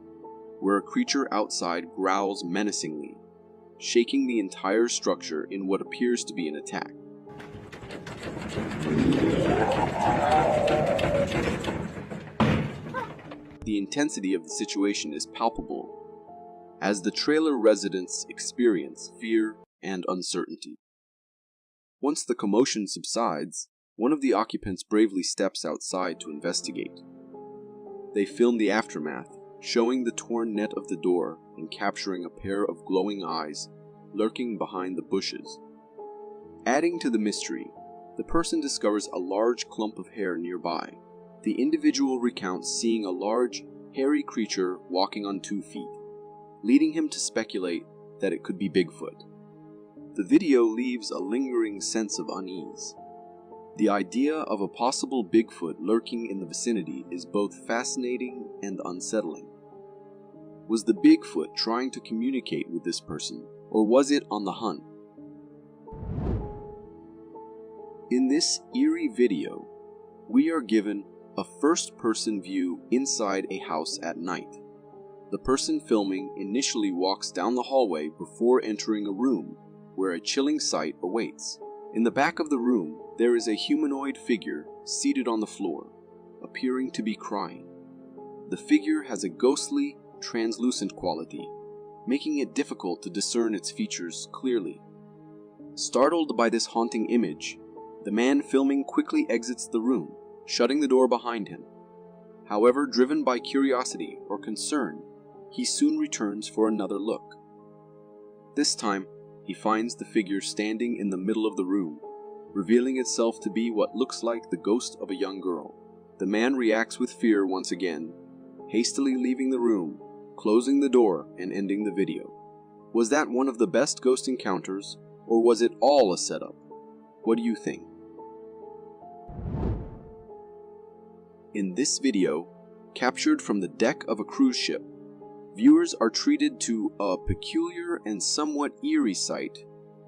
where a creature outside growls menacingly, shaking the entire structure in what appears to be an attack. The intensity of the situation is palpable, as the trailer residents experience fear and uncertainty. Once the commotion subsides, one of the occupants bravely steps outside to investigate. They film the aftermath, showing the torn net of the door and capturing a pair of glowing eyes lurking behind the bushes. Adding to the mystery, the person discovers a large clump of hair nearby. The individual recounts seeing a large, hairy creature walking on 2 feet, leading him to speculate that it could be Bigfoot. The video leaves a lingering sense of unease. The idea of a possible Bigfoot lurking in the vicinity is both fascinating and unsettling. Was the Bigfoot trying to communicate with this person, or was it on the hunt? In this eerie video, we are given a first-person view inside a house at night. The person filming initially walks down the hallway before entering a room where a chilling sight awaits. In the back of the room, there is a humanoid figure seated on the floor, appearing to be crying. The figure has a ghostly, translucent quality, making it difficult to discern its features clearly. Startled by this haunting image, the man filming quickly exits the room, shutting the door behind him. However, driven by curiosity or concern, he soon returns for another look. This time, he finds the figure standing in the middle of the room, revealing itself to be what looks like the ghost of a young girl. The man reacts with fear once again, hastily leaving the room, closing the door and ending the video. Was that one of the best ghost encounters, or was it all a setup? What do you think? In this video, captured from the deck of a cruise ship, viewers are treated to a peculiar and somewhat eerie sight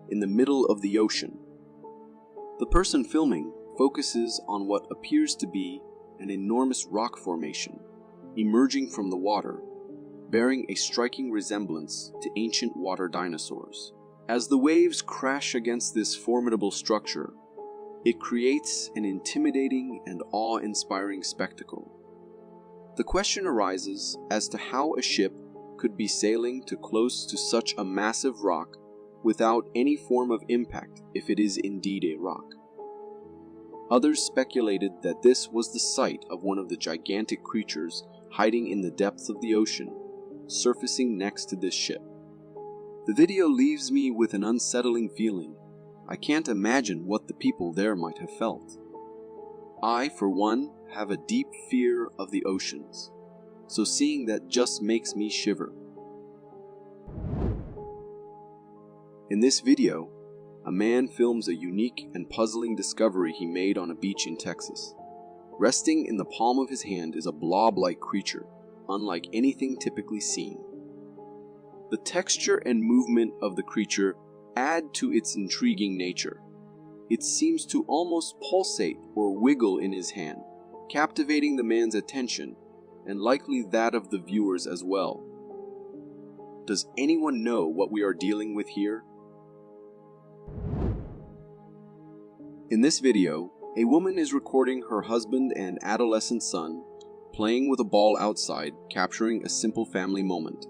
in the middle of the ocean. The person filming focuses on what appears to be an enormous rock formation emerging from the water, bearing a striking resemblance to ancient water dinosaurs. As the waves crash against this formidable structure, it creates an intimidating and awe-inspiring spectacle. The question arises as to how a ship could be sailing too close to such a massive rock without any form of impact if it is indeed a rock. Others speculated that this was the site of one of the gigantic creatures hiding in the depths of the ocean, surfacing next to this ship. The video leaves me with an unsettling feeling. I can't imagine what the people there might have felt. I, for one, have a deep fear of the oceans, so seeing that just makes me shiver. In this video, a man films a unique and puzzling discovery he made on a beach in Texas. Resting in the palm of his hand is a blob-like creature, unlike anything typically seen. The texture and movement of the creature add to its intriguing nature. It seems to almost pulsate or wiggle in his hand, captivating the man's attention, and likely that of the viewers as well. Does anyone know what we are dealing with here? In this video, a woman is recording her husband and adolescent son playing with a ball outside, capturing a simple family moment.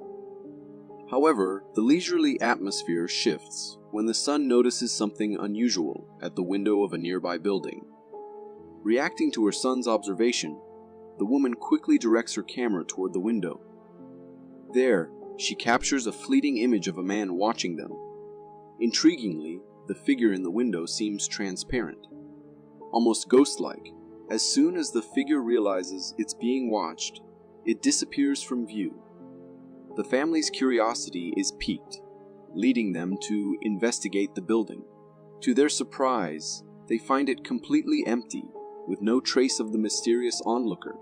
However, the leisurely atmosphere shifts when the son notices something unusual at the window of a nearby building. Reacting to her son's observation, the woman quickly directs her camera toward the window. There, she captures a fleeting image of a man watching them. Intriguingly, the figure in the window seems transparent, almost ghost-like. As soon as the figure realizes it's being watched, it disappears from view. The family's curiosity is piqued, leading them to investigate the building. To their surprise, they find it completely empty, with no trace of the mysterious onlooker.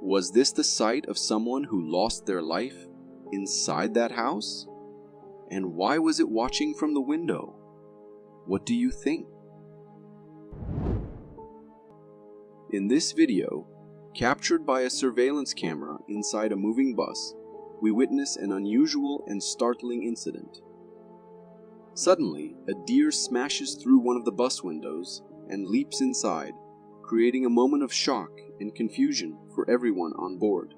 Was this the site of someone who lost their life inside that house? And why was it watching from the window? What do you think? In this video, captured by a surveillance camera inside a moving bus, we witness an unusual and startling incident. Suddenly, a deer smashes through one of the bus windows and leaps inside, creating a moment of shock and confusion for everyone on board.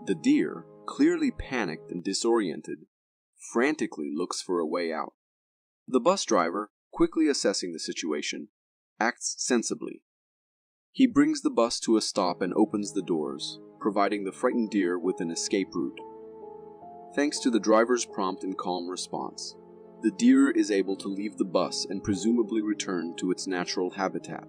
The deer, clearly panicked and disoriented, frantically looks for a way out. The bus driver, quickly assessing the situation, acts sensibly. He brings the bus to a stop and opens the doors, providing the frightened deer with an escape route. Thanks to the driver's prompt and calm response, the deer is able to leave the bus and presumably return to its natural habitat.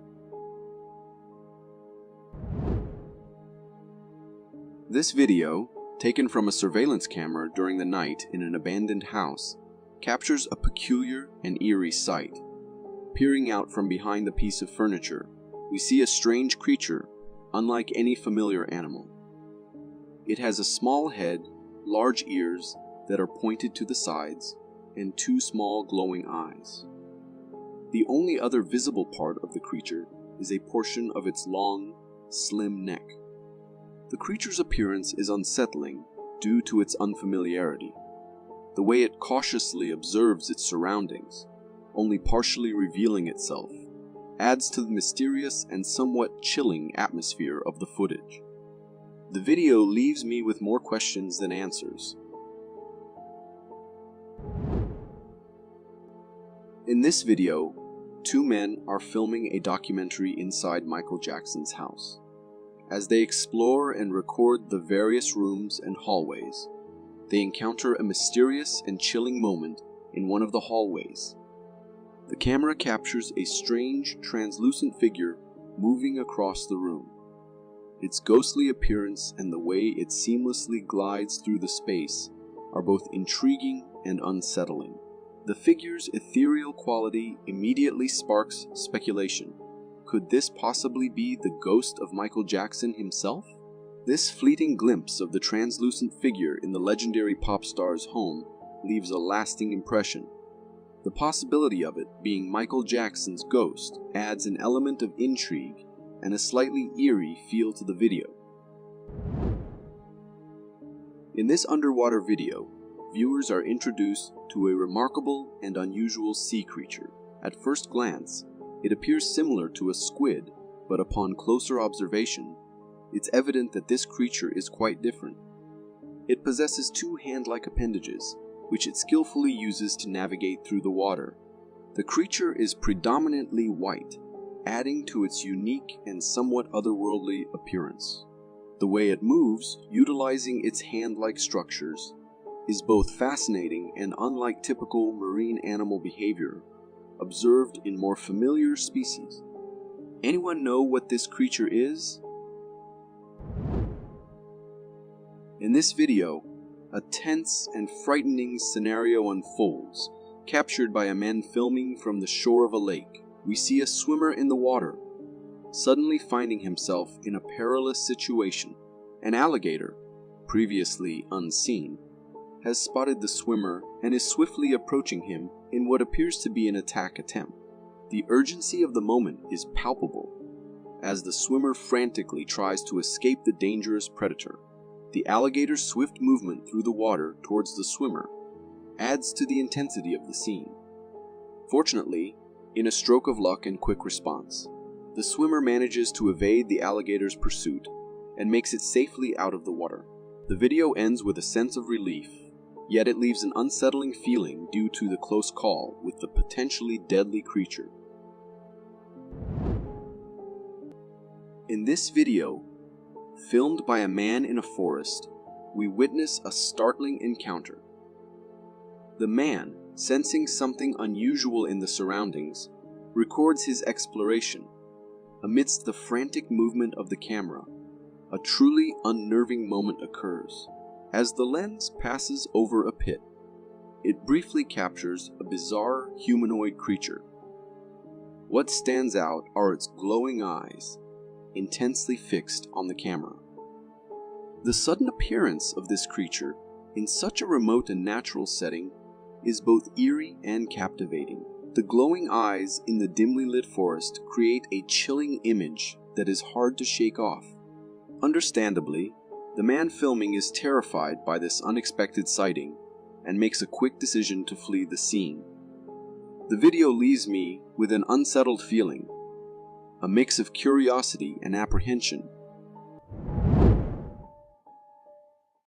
This video, taken from a surveillance camera during the night in an abandoned house, captures a peculiar and eerie sight. Peering out from behind the piece of furniture, we see a strange creature, unlike any familiar animal. It has a small head, large ears that are pointed to the sides, and two small glowing eyes. The only other visible part of the creature is a portion of its long, slim neck. The creature's appearance is unsettling due to its unfamiliarity. The way it cautiously observes its surroundings, only partially revealing itself, adds to the mysterious and somewhat chilling atmosphere of the footage. The video leaves me with more questions than answers. In this video, two men are filming a documentary inside Michael Jackson's house. As they explore and record the various rooms and hallways, they encounter a mysterious and chilling moment in one of the hallways. The camera captures a strange, translucent figure moving across the room. Its ghostly appearance and the way it seamlessly glides through the space are both intriguing and unsettling. The figure's ethereal quality immediately sparks speculation. Could this possibly be the ghost of Michael Jackson himself? This fleeting glimpse of the translucent figure in the legendary pop star's home leaves a lasting impression. The possibility of it being Michael Jackson's ghost adds an element of intrigue and a slightly eerie feel to the video. In this underwater video, viewers are introduced to a remarkable and unusual sea creature. At first glance, it appears similar to a squid, but upon closer observation, it's evident that this creature is quite different. It possesses two hand-like appendages, which it skillfully uses to navigate through the water. The creature is predominantly white, adding to its unique and somewhat otherworldly appearance. The way it moves, utilizing its hand-like structures, is both fascinating and unlike typical marine animal behavior observed in more familiar species. Anyone know what this creature is? In this video, a tense and frightening scenario unfolds, captured by a man filming from the shore of a lake. We see a swimmer in the water, suddenly finding himself in a perilous situation. An alligator, previously unseen, has spotted the swimmer and is swiftly approaching him in what appears to be an attack attempt. The urgency of the moment is palpable as the swimmer frantically tries to escape the dangerous predator. The alligator's swift movement through the water towards the swimmer adds to the intensity of the scene. Fortunately, in a stroke of luck and quick response, the swimmer manages to evade the alligator's pursuit and makes it safely out of the water. The video ends with a sense of relief, yet it leaves an unsettling feeling due to the close call with the potentially deadly creature. In this video, filmed by a man in a forest, we witness a startling encounter. The man, sensing something unusual in the surroundings, records his exploration. Amidst the frantic movement of the camera, a truly unnerving moment occurs. As the lens passes over a pit, it briefly captures a bizarre humanoid creature. What stands out are its glowing eyes, intensely fixed on the camera. The sudden appearance of this creature in such a remote and natural setting is both eerie and captivating. The glowing eyes in the dimly lit forest create a chilling image that is hard to shake off. Understandably, the man filming is terrified by this unexpected sighting and makes a quick decision to flee the scene. The video leaves me with an unsettled feeling, a mix of curiosity and apprehension.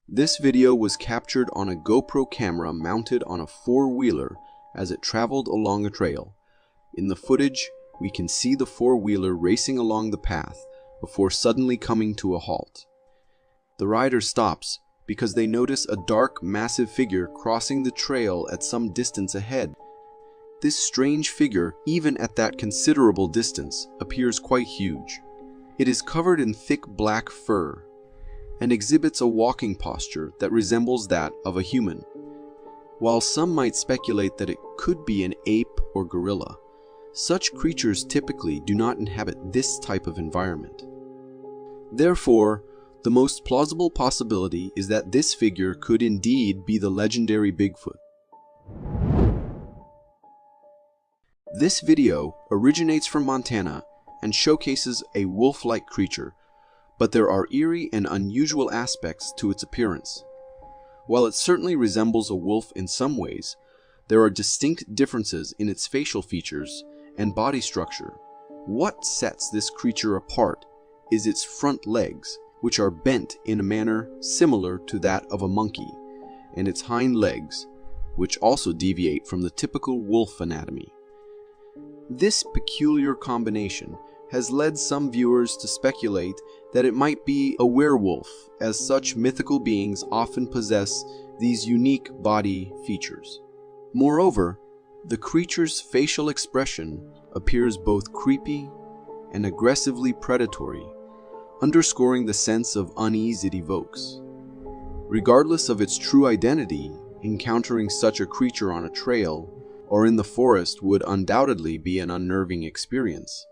This video was captured on a GoPro camera mounted on a four-wheeler as it traveled along a trail. In the footage, we can see the four-wheeler racing along the path before suddenly coming to a halt. The rider stops because they notice a dark, massive figure crossing the trail at some distance ahead. This strange figure, even at that considerable distance, appears quite huge. It is covered in thick black fur and exhibits a walking posture that resembles that of a human. While some might speculate that it could be an ape or gorilla, such creatures typically do not inhabit this type of environment. Therefore, the most plausible possibility is that this figure could indeed be the legendary Bigfoot. This video originates from Montana and showcases a wolf-like creature, but there are eerie and unusual aspects to its appearance. While it certainly resembles a wolf in some ways, there are distinct differences in its facial features and body structure. What sets this creature apart is its front legs, which are bent in a manner similar to that of a monkey, and its hind legs, which also deviate from the typical wolf anatomy. This peculiar combination has led some viewers to speculate that it might be a werewolf, as such mythical beings often possess these unique body features. Moreover, the creature's facial expression appears both creepy and aggressively predatory, underscoring the sense of unease it evokes. Regardless of its true identity, encountering such a creature on a trail or in the forest would undoubtedly be an unnerving experience.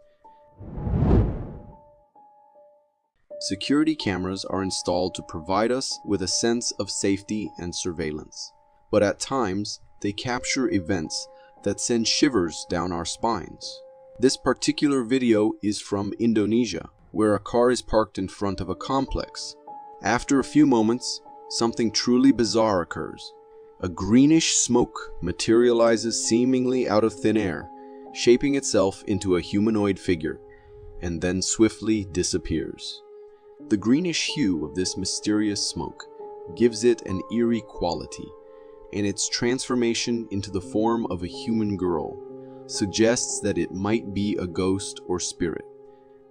Security cameras are installed to provide us with a sense of safety and surveillance, but at times they capture events that send shivers down our spines. This particular video is from Indonesia, where a car is parked in front of a complex. After a few moments, something truly bizarre occurs. A greenish smoke materializes seemingly out of thin air, shaping itself into a humanoid figure, and then swiftly disappears. The greenish hue of this mysterious smoke gives it an eerie quality, and its transformation into the form of a human girl suggests that it might be a ghost or spirit.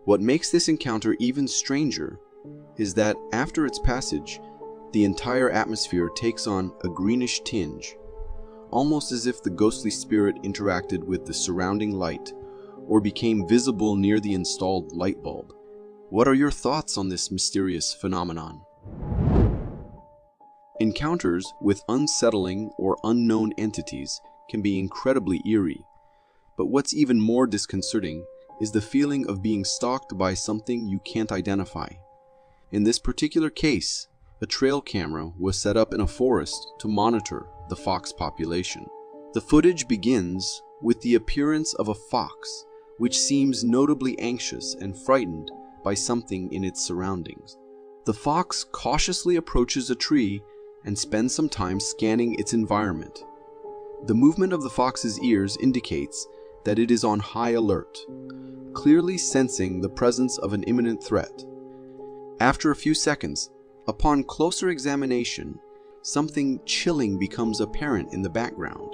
What makes this encounter even stranger is that after its passage, the entire atmosphere takes on a greenish tinge, almost as if the ghostly spirit interacted with the surrounding light or became visible near the installed light bulb. What are your thoughts on this mysterious phenomenon? Encounters with unsettling or unknown entities can be incredibly eerie, but what's even more disconcerting is the feeling of being stalked by something you can't identify. In this particular case, a trail camera was set up in a forest to monitor the fox population. The footage begins with the appearance of a fox, which seems notably anxious and frightened by something in its surroundings. The fox cautiously approaches a tree and spends some time scanning its environment. The movement of the fox's ears indicates that it is on high alert, clearly sensing the presence of an imminent threat. After a few seconds, upon closer examination, something chilling becomes apparent in the background.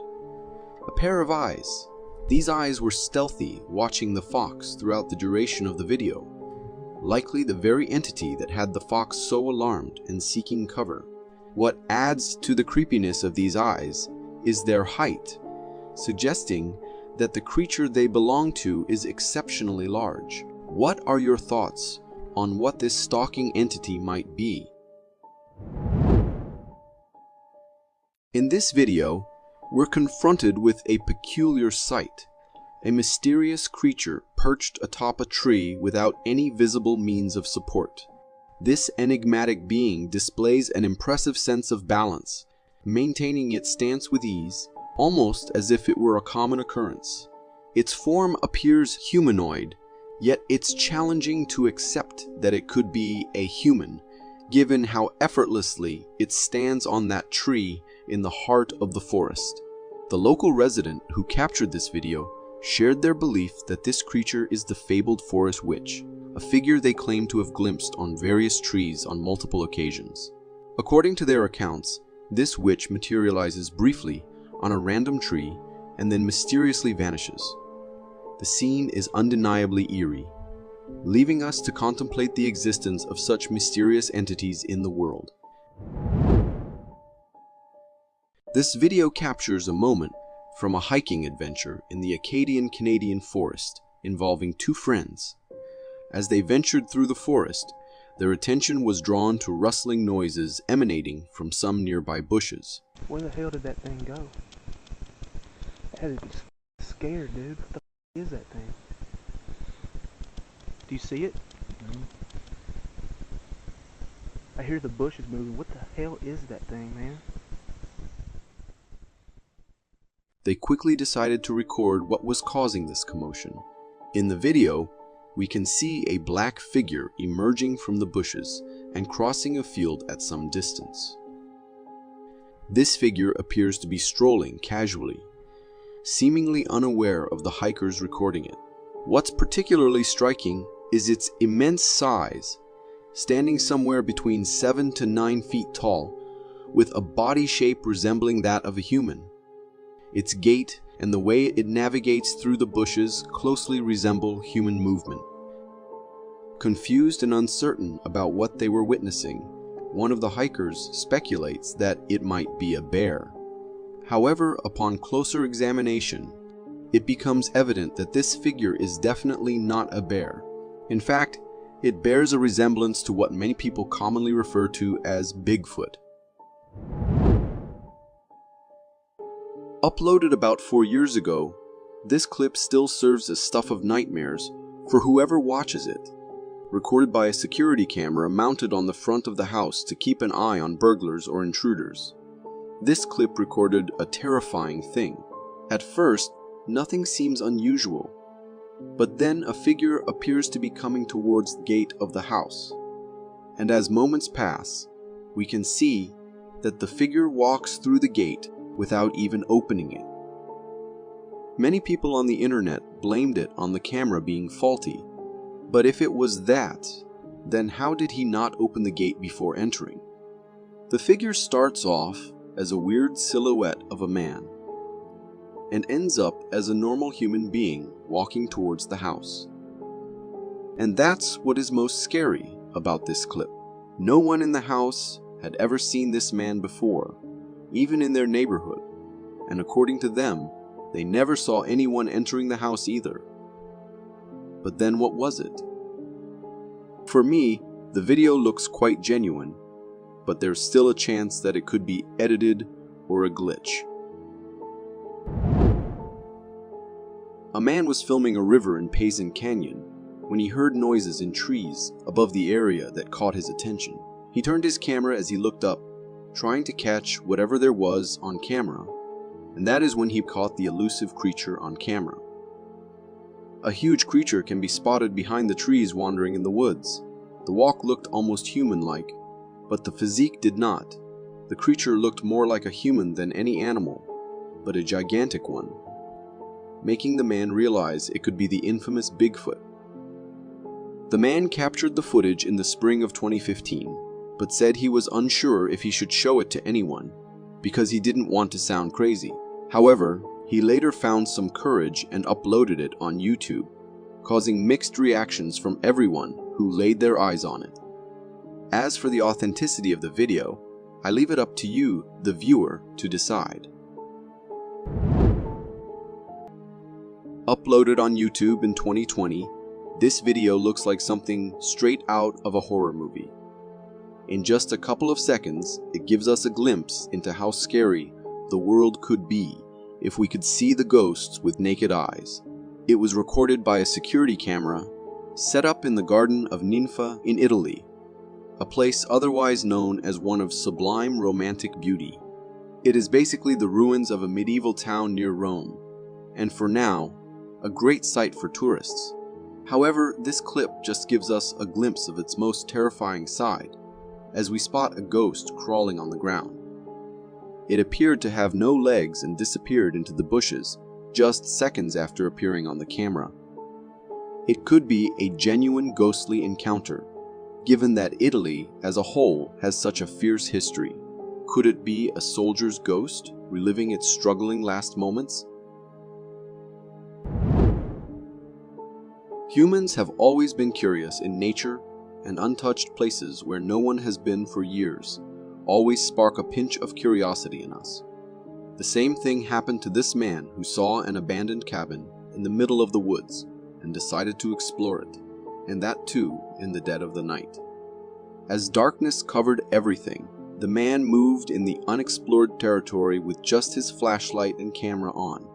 A pair of eyes. These eyes were stealthy, watching the fox throughout the duration of the video, likely the very entity that had the fox so alarmed and seeking cover. What adds to the creepiness of these eyes is their height, suggesting that the creature they belong to is exceptionally large. What are your thoughts on what this stalking entity might be? In this video, we're confronted with a peculiar sight, a mysterious creature perched atop a tree without any visible means of support. This enigmatic being displays an impressive sense of balance, maintaining its stance with ease, almost as if it were a common occurrence. Its form appears humanoid, yet it's challenging to accept that it could be a human, given how effortlessly it stands on that tree in the heart of the forest. The local resident who captured this video shared their belief that this creature is the fabled forest witch, a figure they claim to have glimpsed on various trees on multiple occasions. According to their accounts, this witch materializes briefly on a random tree and then mysteriously vanishes. The scene is undeniably eerie, leaving us to contemplate the existence of such mysterious entities in the world. This video captures a moment from a hiking adventure in the Acadian Canadian forest involving two friends. As they ventured through the forest, their attention was drawn to rustling noises emanating from some nearby bushes. Where the hell did that thing go? I had to be scared, dude. What the f is that thing? Do you see it? I hear the bushes moving. What the hell is that thing, man? They quickly decided to record what was causing this commotion. In the video, we can see a black figure emerging from the bushes and crossing a field at some distance. This figure appears to be strolling casually, seemingly unaware of the hikers recording it. What's particularly striking is its immense size, standing somewhere between 7 to 9 feet tall, with a body shape resembling that of a human. Its gait and the way it navigates through the bushes closely resemble human movement. Confused and uncertain about what they were witnessing, one of the hikers speculates that it might be a bear. However, upon closer examination, it becomes evident that this figure is definitely not a bear. In fact, it bears a resemblance to what many people commonly refer to as Bigfoot. Uploaded about 4 years ago, this clip still serves as stuff of nightmares for whoever watches it. Recorded by a security camera mounted on the front of the house to keep an eye on burglars or intruders. This clip recorded a terrifying thing. At first, nothing seems unusual, but then a figure appears to be coming towards the gate of the house. And as moments pass, we can see that the figure walks through the gate without even opening it. Many people on the internet blamed it on the camera being faulty, but if it was that, then how did he not open the gate before entering? The figure starts off as a weird silhouette of a man, and ends up as a normal human being walking towards the house. And that's what is most scary about this clip. No one in the house had ever seen this man before, even in their neighborhood, and according to them, they never saw anyone entering the house either. But then what was it? For me, the video looks quite genuine, but there's still a chance that it could be edited or a glitch. A man was filming a river in Payson Canyon when he heard noises in trees above the area that caught his attention. He turned his camera as he looked up, trying to catch whatever there was on camera, and that is when he caught the elusive creature on camera. A huge creature can be spotted behind the trees wandering in the woods. The walk looked almost human-like, but the physique did not. The creature looked more like a human than any animal, but a gigantic one, making the man realize it could be the infamous Bigfoot. The man captured the footage in the spring of 2015, but said he was unsure if he should show it to anyone, because he didn't want to sound crazy. However, he later found some courage and uploaded it on YouTube, causing mixed reactions from everyone who laid their eyes on it. As for the authenticity of the video, I leave it up to you, the viewer, to decide. Uploaded on YouTube in 2020, this video looks like something straight out of a horror movie. In just a couple of seconds, it gives us a glimpse into how scary the world could be if we could see the ghosts with naked eyes. It was recorded by a security camera set up in the Garden of Ninfa in Italy, a place otherwise known as one of sublime romantic beauty. It is basically the ruins of a medieval town near Rome, and for now, a great sight for tourists. However, this clip just gives us a glimpse of its most terrifying side, as we spot a ghost crawling on the ground. It appeared to have no legs and disappeared into the bushes just seconds after appearing on the camera. It could be a genuine ghostly encounter, given that Italy as a whole has such a fierce history. Could it be a soldier's ghost reliving its struggling last moments? Humans have always been curious in nature, and untouched places where no one has been for years always spark a pinch of curiosity in us. The same thing happened to this man who saw an abandoned cabin in the middle of the woods and decided to explore it, and that too in the dead of the night. As darkness covered everything, the man moved in the unexplored territory with just his flashlight and camera on,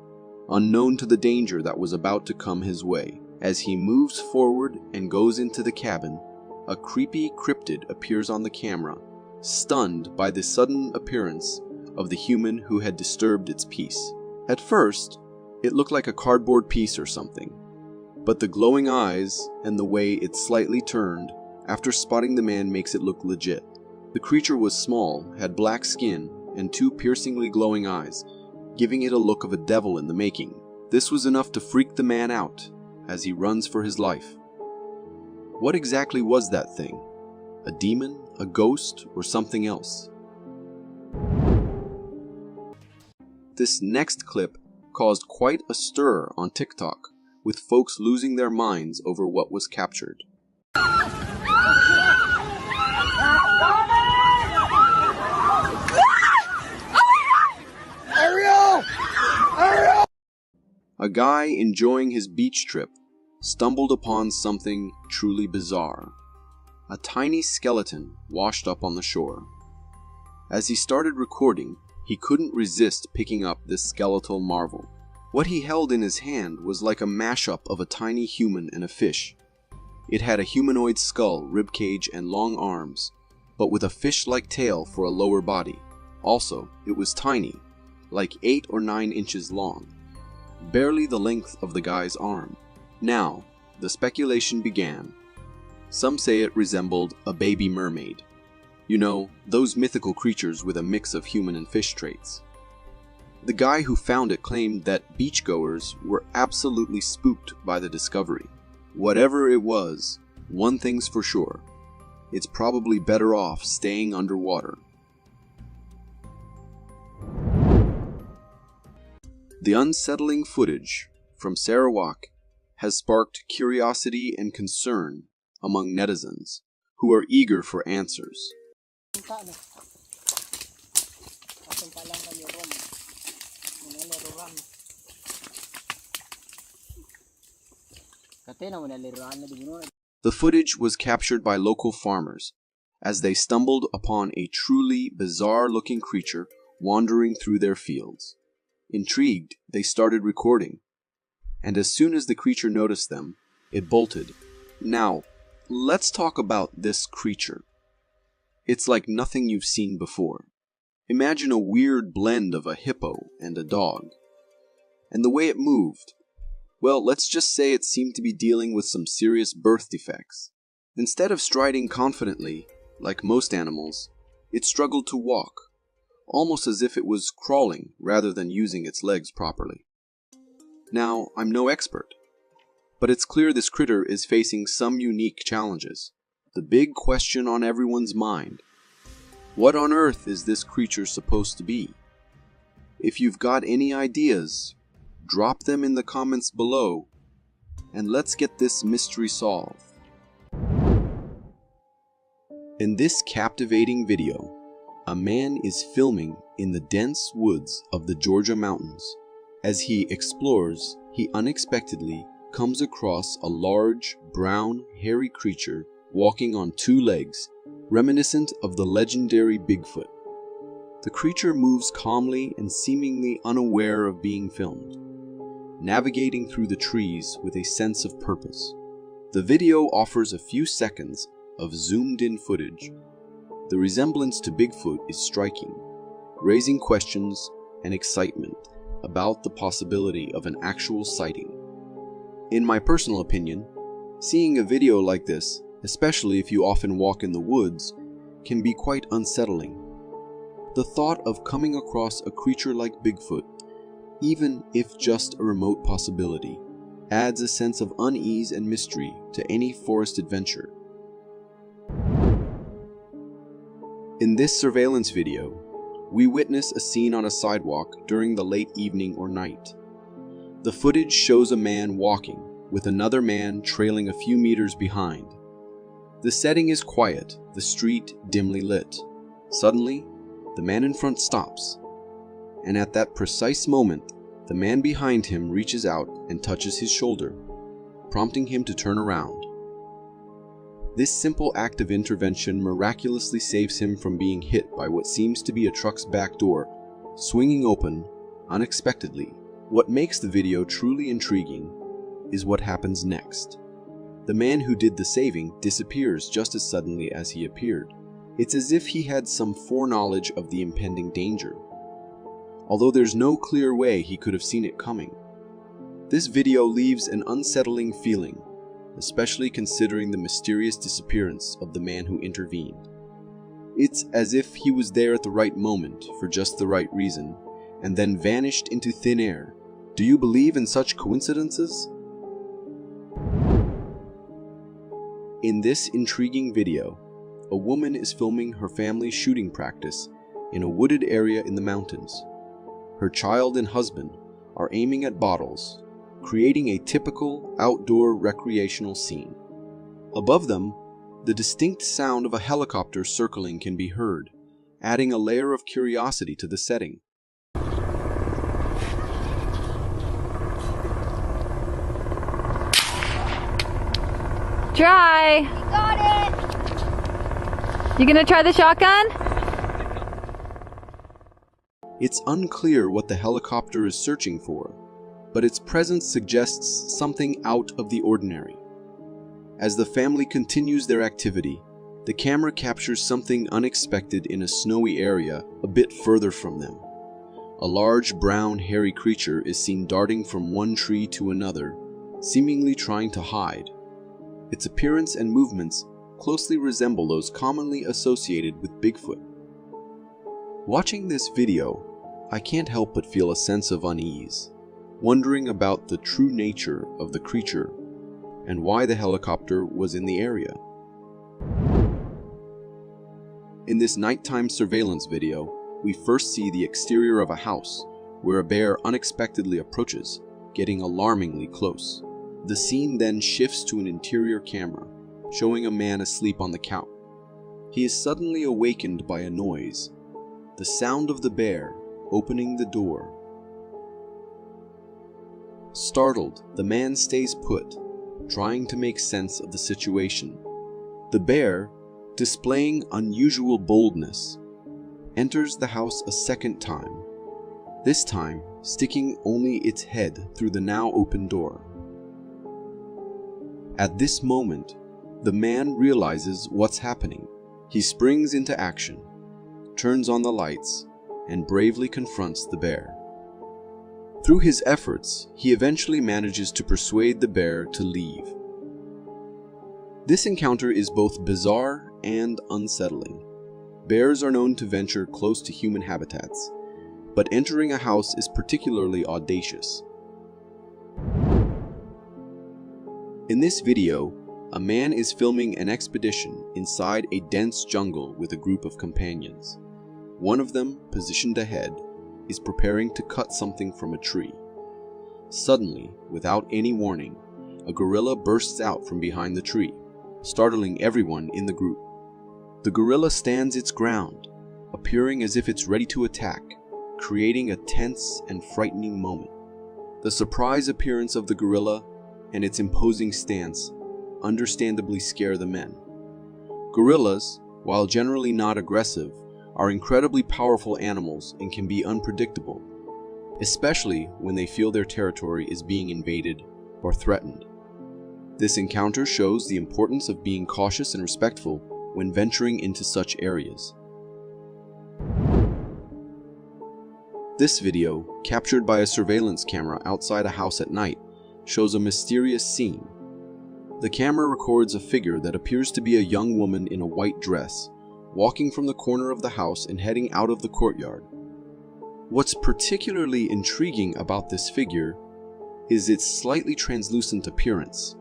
unknown to the danger that was about to come his way. As he moves forward and goes into the cabin, a creepy cryptid appears on the camera, stunned by the sudden appearance of the human who had disturbed its peace. At first, it looked like a cardboard piece or something, but the glowing eyes and the way it slightly turned after spotting the man makes it look legit. The creature was small, had black skin, and two piercingly glowing eyes, giving it a look of a devil in the making. This was enough to freak the man out, as he runs for his life. What exactly was that thing? A demon, a ghost, or something else? This next clip caused quite a stir on TikTok, with folks losing their minds over what was captured. A guy enjoying his beach trip stumbled upon something truly bizarre. A tiny skeleton washed up on the shore. As he started recording, he couldn't resist picking up this skeletal marvel. What he held in his hand was like a mashup of a tiny human and a fish. It had a humanoid skull, ribcage, and long arms, but with a fish-like tail for a lower body. Also, it was tiny, like 8 or 9 inches long, barely the length of the guy's arm. Now, the speculation began. Some say it resembled a baby mermaid. You know, those mythical creatures with a mix of human and fish traits. The guy who found it claimed that beachgoers were absolutely spooked by the discovery. Whatever it was, one thing's for sure. It's probably better off staying underwater. The unsettling footage from Sarawak has sparked curiosity and concern among netizens who are eager for answers. The footage was captured by local farmers as they stumbled upon a truly bizarre-looking creature wandering through their fields. Intrigued, they started recording, and as soon as the creature noticed them, it bolted. Now, let's talk about this creature. It's like nothing you've seen before. Imagine a weird blend of a hippo and a dog. And the way it moved, well, let's just say it seemed to be dealing with some serious birth defects. Instead of striding confidently, like most animals, it struggled to walk, almost as if it was crawling rather than using its legs properly. Now, I'm no expert, but it's clear this critter is facing some unique challenges. The big question on everyone's mind: what on earth is this creature supposed to be? If you've got any ideas, drop them in the comments below, and let's get this mystery solved. In this captivating video, a man is filming in the dense woods of the Georgia mountains. As he explores, he unexpectedly comes across a large, brown, hairy creature walking on 2 legs, reminiscent of the legendary Bigfoot. The creature moves calmly and seemingly unaware of being filmed, navigating through the trees with a sense of purpose. The video offers a few seconds of zoomed-in footage. The resemblance to Bigfoot is striking, raising questions and excitement about the possibility of an actual sighting. In my personal opinion, seeing a video like this, especially if you often walk in the woods, can be quite unsettling. The thought of coming across a creature like Bigfoot, even if just a remote possibility, adds a sense of unease and mystery to any forest adventure. In this surveillance video, we witness a scene on a sidewalk during the late evening or night. The footage shows a man walking, with another man trailing a few meters behind. The setting is quiet, the street dimly lit. Suddenly, the man in front stops, and at that precise moment, the man behind him reaches out and touches his shoulder, prompting him to turn around. This simple act of intervention miraculously saves him from being hit by what seems to be a truck's back door, swinging open unexpectedly. What makes the video truly intriguing is what happens next. The man who did the saving disappears just as suddenly as he appeared. It's as if he had some foreknowledge of the impending danger, although there's no clear way he could have seen it coming. This video leaves an unsettling feeling, especially considering the mysterious disappearance of the man who intervened. It's as if he was there at the right moment for just the right reason, and then vanished into thin air. Do you believe in such coincidences? In this intriguing video, a woman is filming her family's shooting practice in a wooded area in the mountains. Her child and husband are aiming at bottles, creating a typical outdoor recreational scene. Above them, the distinct sound of a helicopter circling can be heard, adding a layer of curiosity to the setting. Try! You got it! You gonna try the shotgun? It's unclear what the helicopter is searching for, but its presence suggests something out of the ordinary. As the family continues their activity, the camera captures something unexpected in a snowy area a bit further from them. A large, brown, hairy creature is seen darting from one tree to another, seemingly trying to hide. Its appearance and movements closely resemble those commonly associated with Bigfoot. Watching this video, I can't help but feel a sense of unease, wondering about the true nature of the creature and why the helicopter was in the area. In this nighttime surveillance video, we first see the exterior of a house where a bear unexpectedly approaches, getting alarmingly close. The scene then shifts to an interior camera, showing a man asleep on the couch. He is suddenly awakened by a noise, the sound of the bear opening the door. Startled, the man stays put, trying to make sense of the situation. The bear, displaying unusual boldness, enters the house a second time, this time sticking only its head through the now open door. At this moment, the man realizes what's happening. He springs into action, turns on the lights, and bravely confronts the bear. Through his efforts, he eventually manages to persuade the bear to leave. This encounter is both bizarre and unsettling. Bears are known to venture close to human habitats, but entering a house is particularly audacious. In this video, a man is filming an expedition inside a dense jungle with a group of companions. One of them, positioned ahead, is preparing to cut something from a tree. Suddenly, without any warning, a gorilla bursts out from behind the tree, startling everyone in the group. The gorilla stands its ground, appearing as if it's ready to attack, creating a tense and frightening moment. The surprise appearance of the gorilla and its imposing stance understandably scare the men. Gorillas, while generally not aggressive, are incredibly powerful animals and can be unpredictable, especially when they feel their territory is being invaded or threatened. This encounter shows the importance of being cautious and respectful when venturing into such areas. This video, captured by a surveillance camera outside a house at night, shows a mysterious scene. The camera records a figure that appears to be a young woman in a white dress, walking from the corner of the house and heading out of the courtyard. What's particularly intriguing about this figure is its slightly translucent appearance,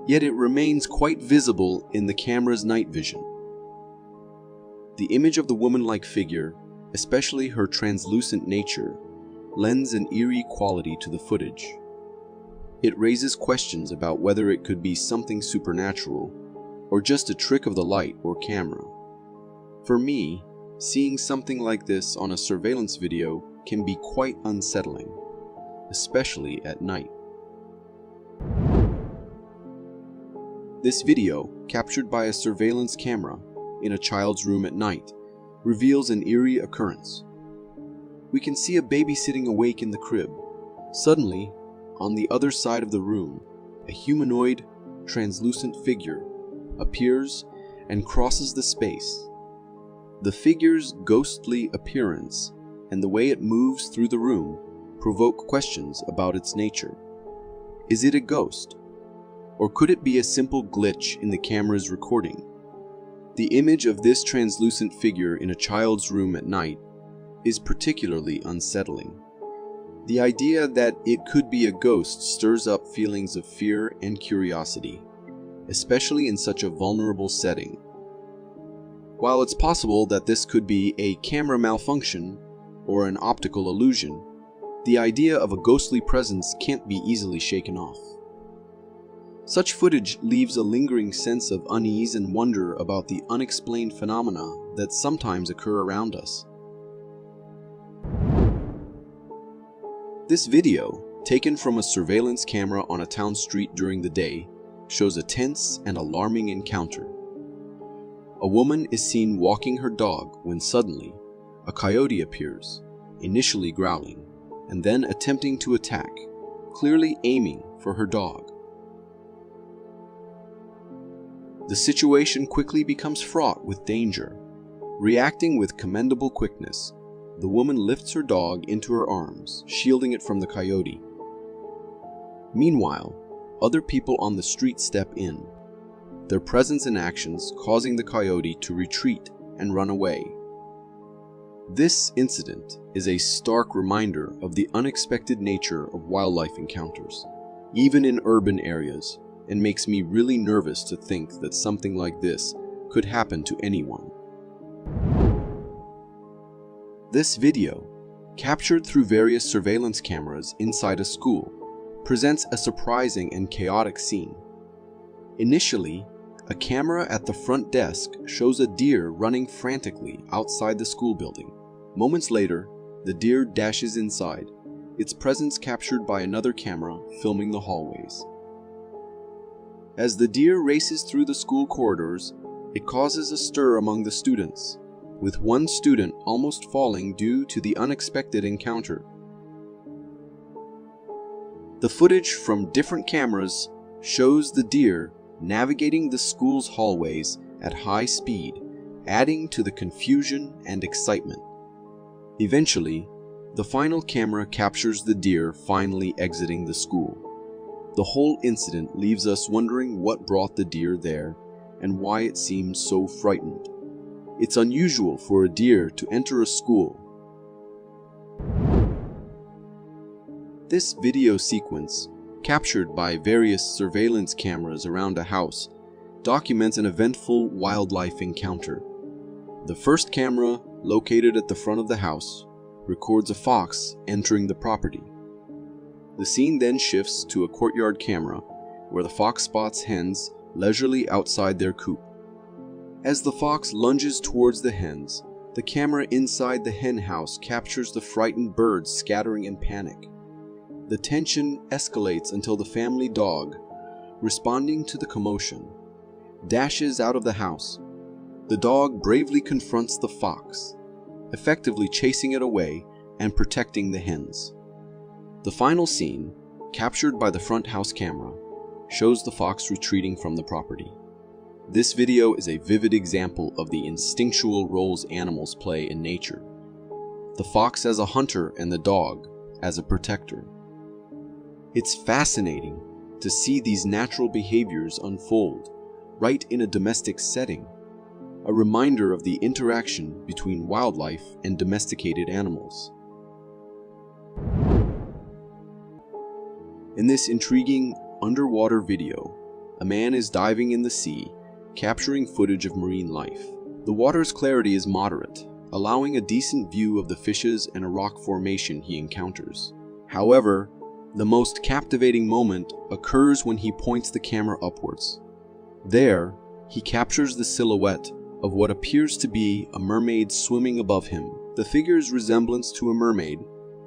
yet it remains quite visible in the camera's night vision. The image of the woman-like figure, especially her translucent nature, lends an eerie quality to the footage. It raises questions about whether it could be something supernatural or just a trick of the light or camera. For me, seeing something like this on a surveillance video can be quite unsettling, especially at night. This video, captured by a surveillance camera in a child's room at night, reveals an eerie occurrence. We can see a baby sitting awake in the crib. Suddenly, on the other side of the room, a humanoid, translucent figure appears and crosses the space. The figure's ghostly appearance and the way it moves through the room provoke questions about its nature. Is it a ghost? Or could it be a simple glitch in the camera's recording? The image of this translucent figure in a child's room at night is particularly unsettling. The idea that it could be a ghost stirs up feelings of fear and curiosity. especially in such a vulnerable setting. While it's possible that this could be a camera malfunction or an optical illusion, the idea of a ghostly presence can't be easily shaken off. Such footage leaves a lingering sense of unease and wonder about the unexplained phenomena that sometimes occur around us. This video, taken from a surveillance camera on a town street during the day, shows a tense and alarming encounter. A woman is seen walking her dog when suddenly a coyote appears, initially growling, and then attempting to attack, clearly aiming for her dog. The situation quickly becomes fraught with danger. Reacting with commendable quickness, the woman lifts her dog into her arms, shielding it from the coyote. Meanwhile, other people on the street step in, their presence and actions causing the coyote to retreat and run away. This incident is a stark reminder of the unexpected nature of wildlife encounters, even in urban areas, and makes me really nervous to think that something like this could happen to anyone. This video, captured through various surveillance cameras inside a school, presents a surprising and chaotic scene. Initially, a camera at the front desk shows a deer running frantically outside the school building. Moments later, the deer dashes inside, its presence captured by another camera filming the hallways. As the deer races through the school corridors, it causes a stir among the students, with one student almost falling due to the unexpected encounter. The footage from different cameras shows the deer navigating the school's hallways at high speed, adding to the confusion and excitement. Eventually, the final camera captures the deer finally exiting the school. The whole incident leaves us wondering what brought the deer there and why it seems so frightened. It's unusual for a deer to enter a school. This video sequence, captured by various surveillance cameras around a house, documents an eventful wildlife encounter. The first camera, located at the front of the house, records a fox entering the property. The scene then shifts to a courtyard camera, where the fox spots hens leisurely outside their coop. As the fox lunges towards the hens, the camera inside the hen house captures the frightened birds scattering in panic. The tension escalates until the family dog, responding to the commotion, dashes out of the house. The dog bravely confronts the fox, effectively chasing it away and protecting the hens. The final scene, captured by the front house camera, shows the fox retreating from the property. This video is a vivid example of the instinctual roles animals play in nature. The fox as a hunter and the dog as a protector. It's fascinating to see these natural behaviors unfold right in a domestic setting, a reminder of the interaction between wildlife and domesticated animals. In this intriguing underwater video, a man is diving in the sea, capturing footage of marine life. The water's clarity is moderate, allowing a decent view of the fishes and a rock formation he encounters. However, the most captivating moment occurs when he points the camera upwards. There, he captures the silhouette of what appears to be a mermaid swimming above him. The figure's resemblance to a mermaid,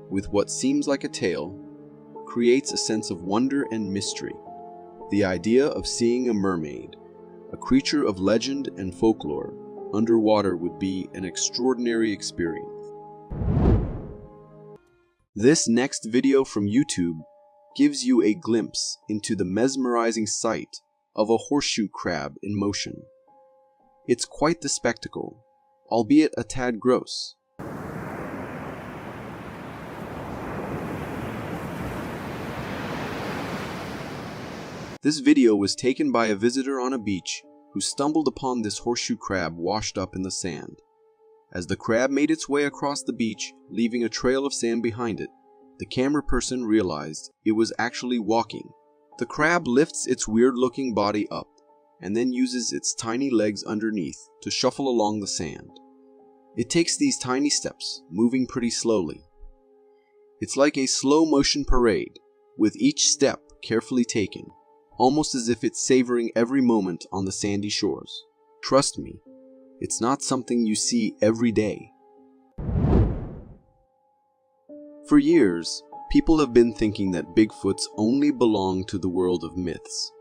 with what seems like a tail, creates a sense of wonder and mystery. The idea of seeing a mermaid, a creature of legend and folklore, underwater would be an extraordinary experience. This next video from YouTube gives you a glimpse into the mesmerizing sight of a horseshoe crab in motion. It's quite the spectacle, albeit a tad gross. This video was taken by a visitor on a beach who stumbled upon this horseshoe crab washed up in the sand. As the crab made its way across the beach, leaving a trail of sand behind it, the camera person realized it was actually walking. The crab lifts its weird-looking body up, and then uses its tiny legs underneath to shuffle along the sand. It takes these tiny steps, moving pretty slowly. It's like a slow-motion parade, with each step carefully taken, almost as if it's savoring every moment on the sandy shores. Trust me, it's not something you see every day. For years, people have been thinking that Bigfoots only belong to the world of myths.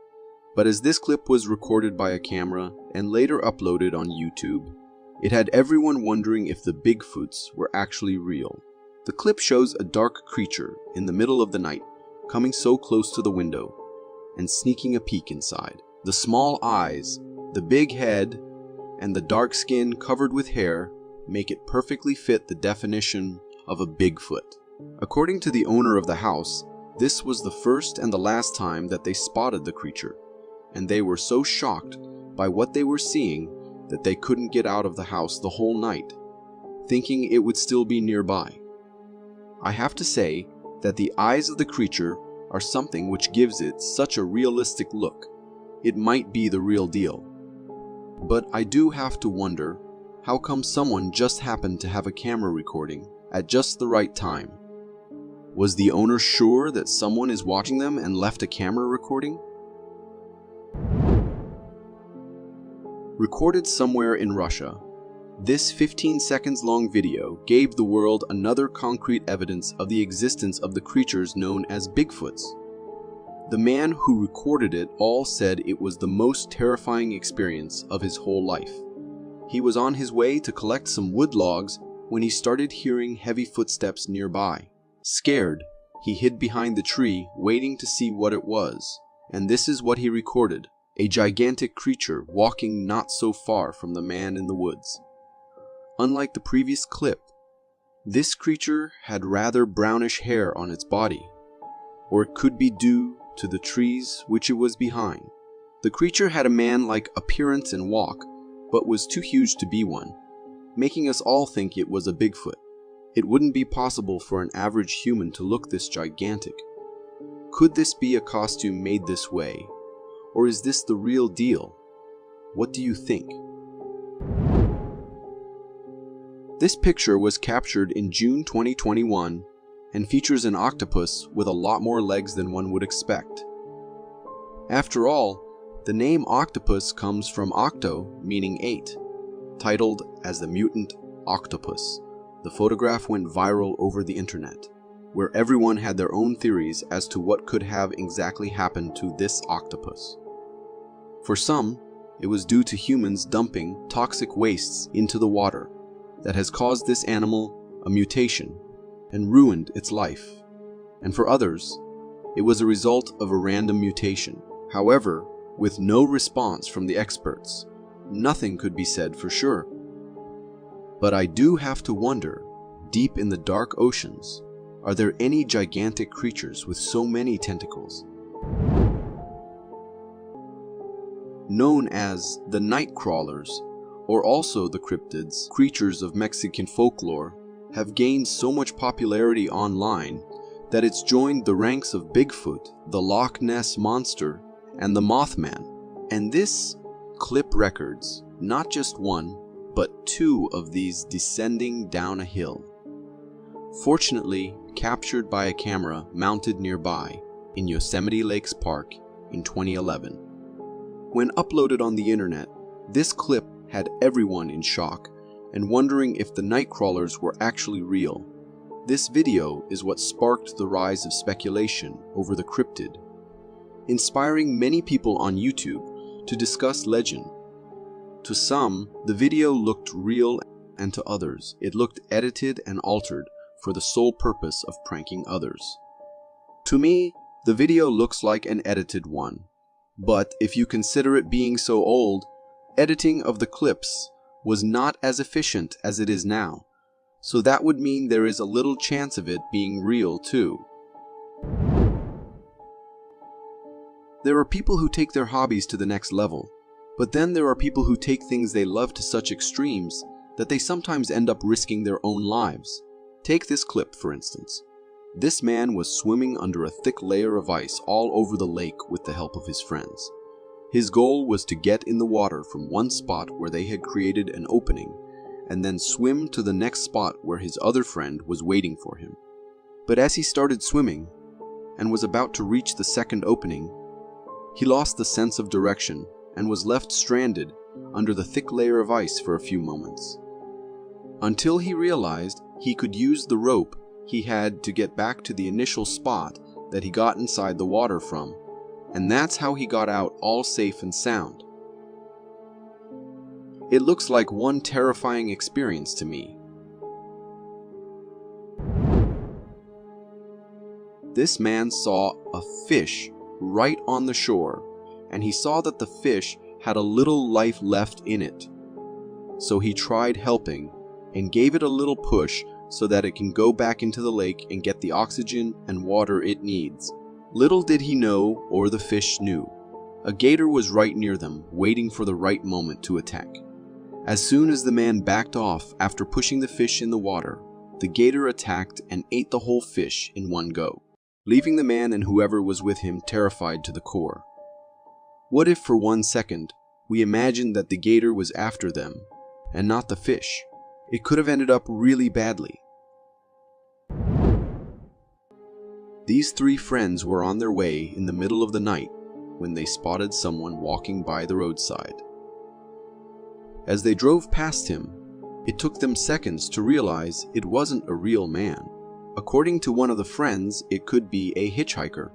But as this clip was recorded by a camera and later uploaded on YouTube, it had everyone wondering if the Bigfoots were actually real. The clip shows a dark creature in the middle of the night, coming so close to the window and sneaking a peek inside. The small eyes, the big head, and the dark skin covered with hair make it perfectly fit the definition of a Bigfoot. According to the owner of the house, this was the first and the last time that they spotted the creature, and they were so shocked by what they were seeing that they couldn't get out of the house the whole night, thinking it would still be nearby. I have to say that the eyes of the creature are something which gives it such a realistic look. It might be the real deal. But I do have to wonder, how come someone just happened to have a camera recording at just the right time? Was the owner sure that someone is watching them and left a camera recording? Recorded somewhere in Russia, this 15 seconds long video gave the world another concrete evidence of the existence of the creatures known as Bigfoots. The man who recorded it all said it was the most terrifying experience of his whole life. He was on his way to collect some wood logs when he started hearing heavy footsteps nearby. Scared, he hid behind the tree waiting to see what it was, and this is what he recorded: a gigantic creature walking not so far from the man in the woods. Unlike the previous clip, this creature had rather brownish hair on its body, or it could be due to the trees which it was behind. The creature had a man-like appearance and walk, but was too huge to be one, making us all think it was a Bigfoot. It wouldn't be possible for an average human to look this gigantic. Could this be a costume made this way? Or is this the real deal? What do you think? This picture was captured in June 2021 and features an octopus with a lot more legs than one would expect. After all, the name octopus comes from octo, meaning 8. Titled as the mutant octopus, the photograph went viral over the internet, where everyone had their own theories as to what could have exactly happened to this octopus. For some, it was due to humans dumping toxic wastes into the water that has caused this animal a mutation and ruined its life. And for others, it was a result of a random mutation. However, with no response from the experts, nothing could be said for sure. But I do have to wonder, deep in the dark oceans, are there any gigantic creatures with so many tentacles? Known as the night crawlers, or also the cryptids, creatures of Mexican folklore, have gained so much popularity online that it's joined the ranks of Bigfoot, the Loch Ness Monster, and the Mothman. And this clip records not just one, but 2 of these descending down a hill. Fortunately, captured by a camera mounted nearby in Yosemite Lakes Park in 2011. When uploaded on the internet, this clip had everyone in shock and wondering if the nightcrawlers were actually real. This video is what sparked the rise of speculation over the cryptid, inspiring many people on YouTube to discuss legend. To some, the video looked real, and to others, it looked edited and altered for the sole purpose of pranking others. To me, the video looks like an edited one, but if you consider it being so old, editing of the clips was not as efficient as it is now, so that would mean there is a little chance of it being real too. There are people who take their hobbies to the next level, but then there are people who take things they love to such extremes that they sometimes end up risking their own lives. Take this clip, for instance. This man was swimming under a thick layer of ice all over the lake with the help of his friends. His goal was to get in the water from one spot where they had created an opening and then swim to the next spot where his other friend was waiting for him. But as he started swimming and was about to reach the second opening, he lost the sense of direction and was left stranded under the thick layer of ice for a few moments, until he realized he could use the rope he had to get back to the initial spot that he got inside the water from, and that's how he got out all safe and sound. It looks like one terrifying experience to me. This man saw a fish right on the shore, and he saw that the fish had a little life left in it. So he tried helping and gave it a little push so that it can go back into the lake and get the oxygen and water it needs. Little did he know, or the fish knew, a gator was right near them, waiting for the right moment to attack. As soon as the man backed off after pushing the fish in the water, the gator attacked and ate the whole fish in one go, leaving the man and whoever was with him terrified to the core. What if for 1 second we imagined that the gator was after them and not the fish? It could have ended up really badly. These three friends were on their way in the middle of the night when they spotted someone walking by the roadside. As they drove past him, it took them seconds to realize it wasn't a real man. According to one of the friends, it could be a hitchhiker,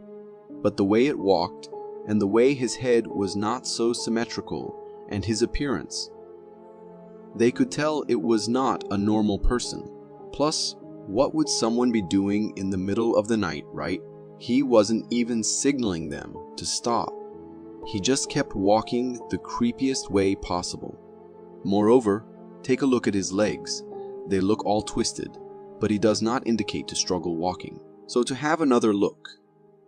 but the way it walked and the way his head was not so symmetrical, and his appearance, they could tell it was not a normal person. Plus, what would someone be doing in the middle of the night, right? He wasn't even signaling them to stop. He just kept walking the creepiest way possible. Moreover, take a look at his legs. They look all twisted, but he does not indicate to struggle walking. So to have another look,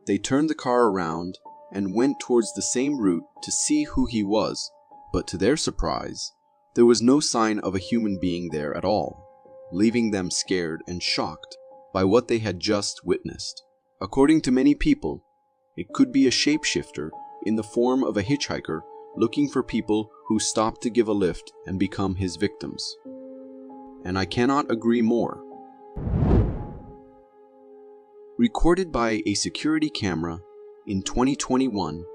they turned the car around and went towards the same route to see who he was, but to their surprise, there was no sign of a human being there at all, leaving them scared and shocked by what they had just witnessed. According to many people, it could be a shapeshifter in the form of a hitchhiker looking for people who stop to give a lift and become his victims. And I cannot agree more. Recorded by a security camera in 2021,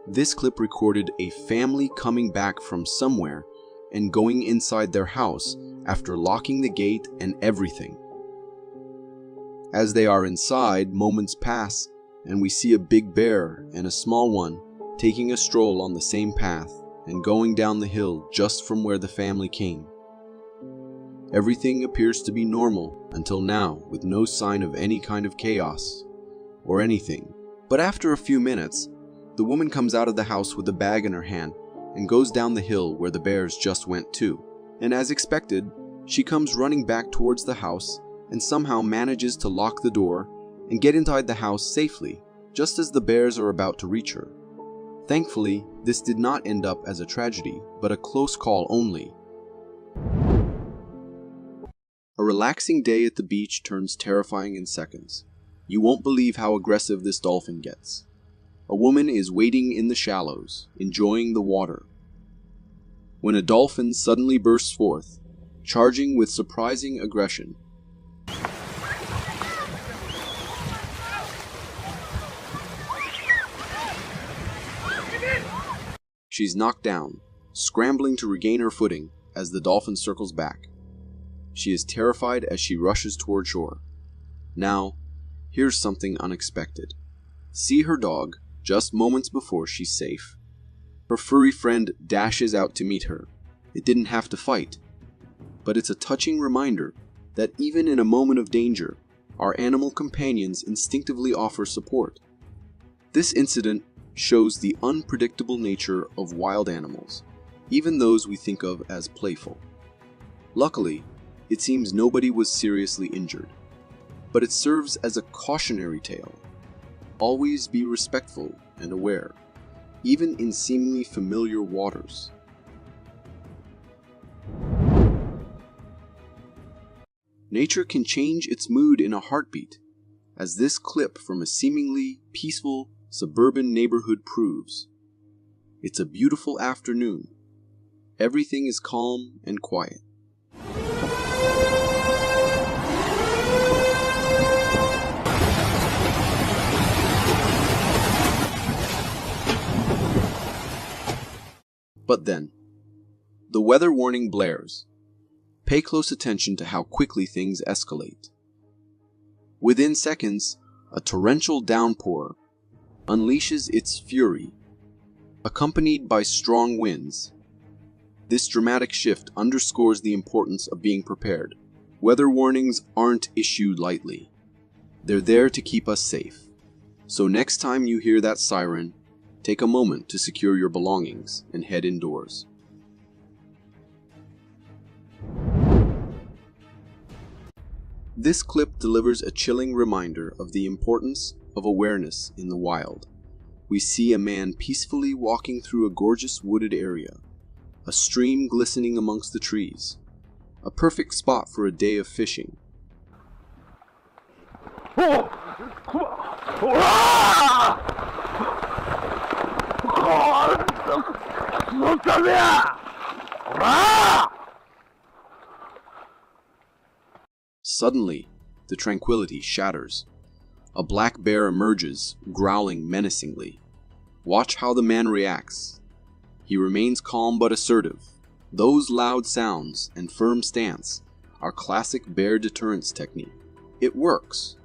this clip recorded a family coming back from somewhere and going inside their house after locking the gate and everything. As they are inside, moments pass and we see a big bear and a small one taking a stroll on the same path and going down the hill just from where the family came. Everything appears to be normal until now, with no sign of any kind of chaos or anything. But after a few minutes, the woman comes out of the house with a bag in her hand and goes down the hill where the bears just went to. And as expected, she comes running back towards the house and somehow manages to lock the door and get inside the house safely, just as the bears are about to reach her. Thankfully, this did not end up as a tragedy, but a close call only. A relaxing day at the beach turns terrifying in seconds. You won't believe how aggressive this dolphin gets. A woman is wading in the shallows, enjoying the water, when a dolphin suddenly bursts forth, charging with surprising aggression. She's knocked down, scrambling to regain her footing as the dolphin circles back. She is terrified as she rushes toward shore. Now, here's something unexpected. See her dog just moments before she's safe. Her furry friend dashes out to meet her. It didn't have to fight, but it's a touching reminder that even in a moment of danger, our animal companions instinctively offer support. This incident shows the unpredictable nature of wild animals, even those we think of as playful. Luckily, it seems nobody was seriously injured, but it serves as a cautionary tale. Always be respectful and aware, even in seemingly familiar waters. Nature can change its mood in a heartbeat, as this clip from a seemingly peaceful suburban neighborhood proves. It's a beautiful afternoon. Everything is calm and quiet. But then, the weather warning blares. Pay close attention to how quickly things escalate. Within seconds, a torrential downpour unleashes its fury, accompanied by strong winds. This dramatic shift underscores the importance of being prepared. Weather warnings aren't issued lightly. They're there to keep us safe. So next time you hear that siren, take a moment to secure your belongings and head indoors. This clip delivers a chilling reminder of the importance of awareness in the wild. We see a man peacefully walking through a gorgeous wooded area, a stream glistening amongst the trees, a perfect spot for a day of fishing. Suddenly, the tranquility shatters. A black bear emerges, growling menacingly. Watch how the man reacts. He remains calm but assertive. Those loud sounds and firm stance are classic bear deterrence technique. It works.